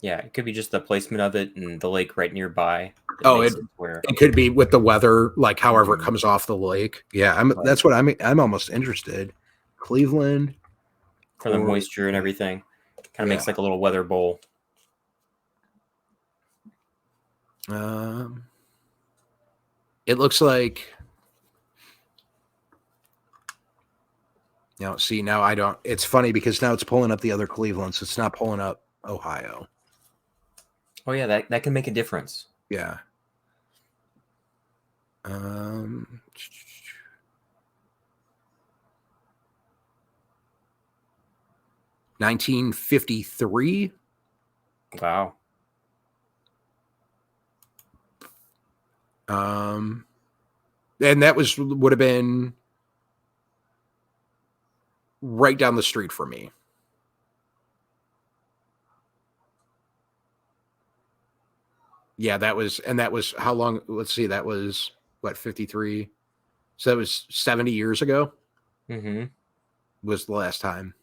Yeah, it could be just the placement of it and the lake right nearby. It could be with the weather, like however it comes off the lake. Yeah, that's what I'm almost interested. Cleveland for the moisture and everything, kind of makes like a little weather bowl. It looks like. Now I don't. It's funny because now it's pulling up the other Cleveland, so it's not pulling up Ohio. Oh yeah, that can make a difference. Yeah. 1953. Wow. And that would have been right down the street from me. Yeah, that was how long? Let's see, that was what, 53? So that was 70 years ago. Was the last time.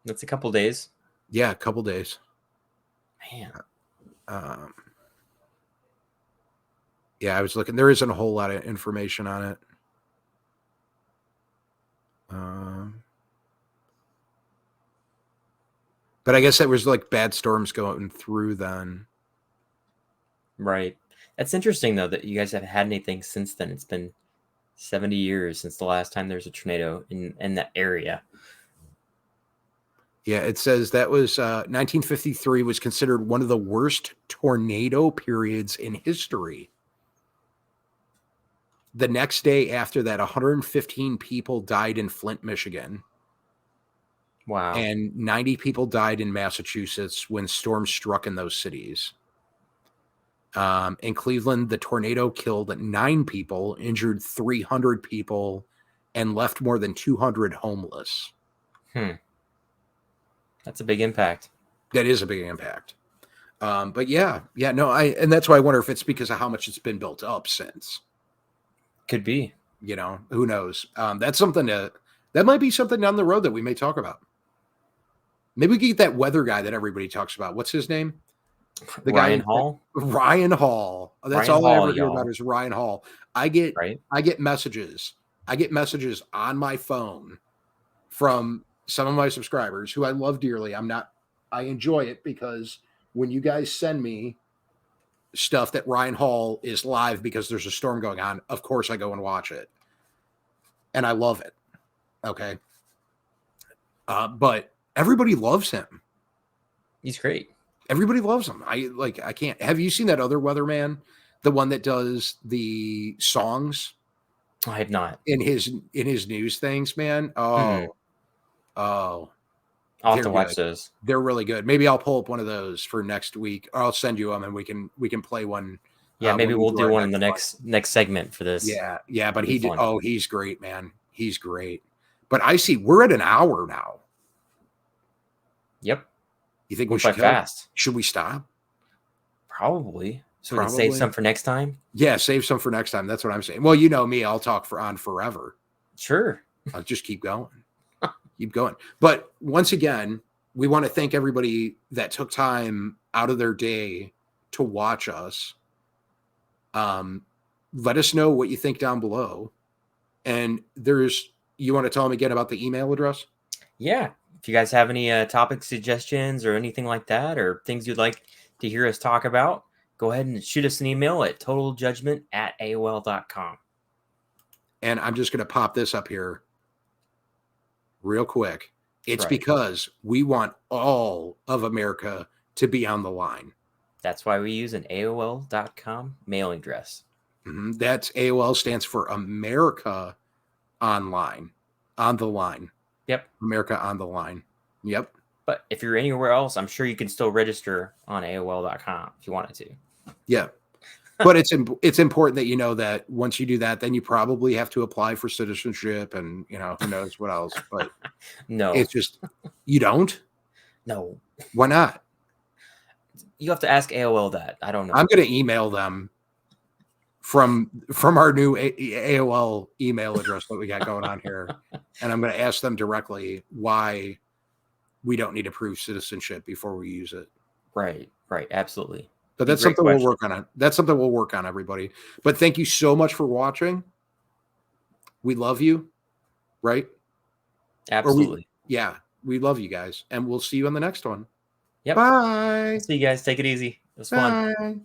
That's a couple days. Yeah, a couple days. Man. Yeah, I was looking. There isn't a whole lot of information on it. But I guess that was like bad storms going through then. Right. That's interesting, though, that you guys haven't had anything since then. It's been 70 years since the last time there's a tornado in that area. Yeah, it says that was 1953 was considered one of the worst tornado periods in history. The next day after that, 115 people died in Flint, Michigan. Wow. And 90 people died in Massachusetts when storms struck in those cities. In Cleveland, the tornado killed 9 people, injured 300 people, and left more than 200 homeless. That's a big impact. That is a big impact. But and that's why I wonder if it's because of how much it's been built up since. Could be. Who knows? That's something that might be something down the road that we may talk about. Maybe we can get that weather guy that everybody talks about. What's his name? The Ryan guy, Hall. Ryan Hall. That's Ryan all I Hall, ever hear y'all. about is Ryan Hall. I get Right. messages. I get messages on my phone from some of my subscribers who I love dearly. I enjoy it because when you guys send me stuff that Ryan Hall is live because there's a storm going on, of course I go and watch it. And I love it. Okay. But everybody loves him. He's great. Everybody loves him. I can't. Have you seen that other weatherman? The one that does the songs I have not. in his news things, man. Oh, I'll have to watch those. They're really good. Maybe I'll pull up one of those for next week, or I'll send you them and we can play one. Yeah, maybe when we we'll do do our one in the next segment for this. Yeah, but It'll be fun. he's great, man. He's great. But I see we're at an hour now. Yep. You think Went we by fast? Should we stop? Probably. So we can save some for next time. Yeah, save some for next time. That's what I'm saying. Well, you know me, I'll talk on forever. Sure. I'll just keep going. Keep going. But once again, we want to thank everybody that took time out of their day to watch us. Let us know what you think down below. And you want to tell them again about the email address? Yeah. If you guys have any topic suggestions or anything like that, or things you'd like to hear us talk about, go ahead and shoot us an email at totaljudgment@aol.com. And I'm just going to pop this up here real quick. It's right. because we want all of America to be on the line. That's why we use an AOL.com mailing address. That's AOL stands for America Online, on the line. Yep. America on the line. Yep. But if you're anywhere else, I'm sure you can still register on AOL.com if you wanted to. Yeah. But it's important that you know that once you do that, then you probably have to apply for citizenship and, who knows what else. But no, it's just, you don't? No. Why not? You have to ask AOL that. I don't know. I'm going to email them from our new AOL email address that we got going on here. And I'm going to ask them directly why we don't need to prove citizenship before we use it. Right. Absolutely. But that's something we'll work on. That's something we'll work on, everybody. But thank you so much for watching. We love you. Right? Absolutely. We love you guys. And we'll see you on the next one. Yep. Bye. See you guys. Take it easy. It was fun. Bye.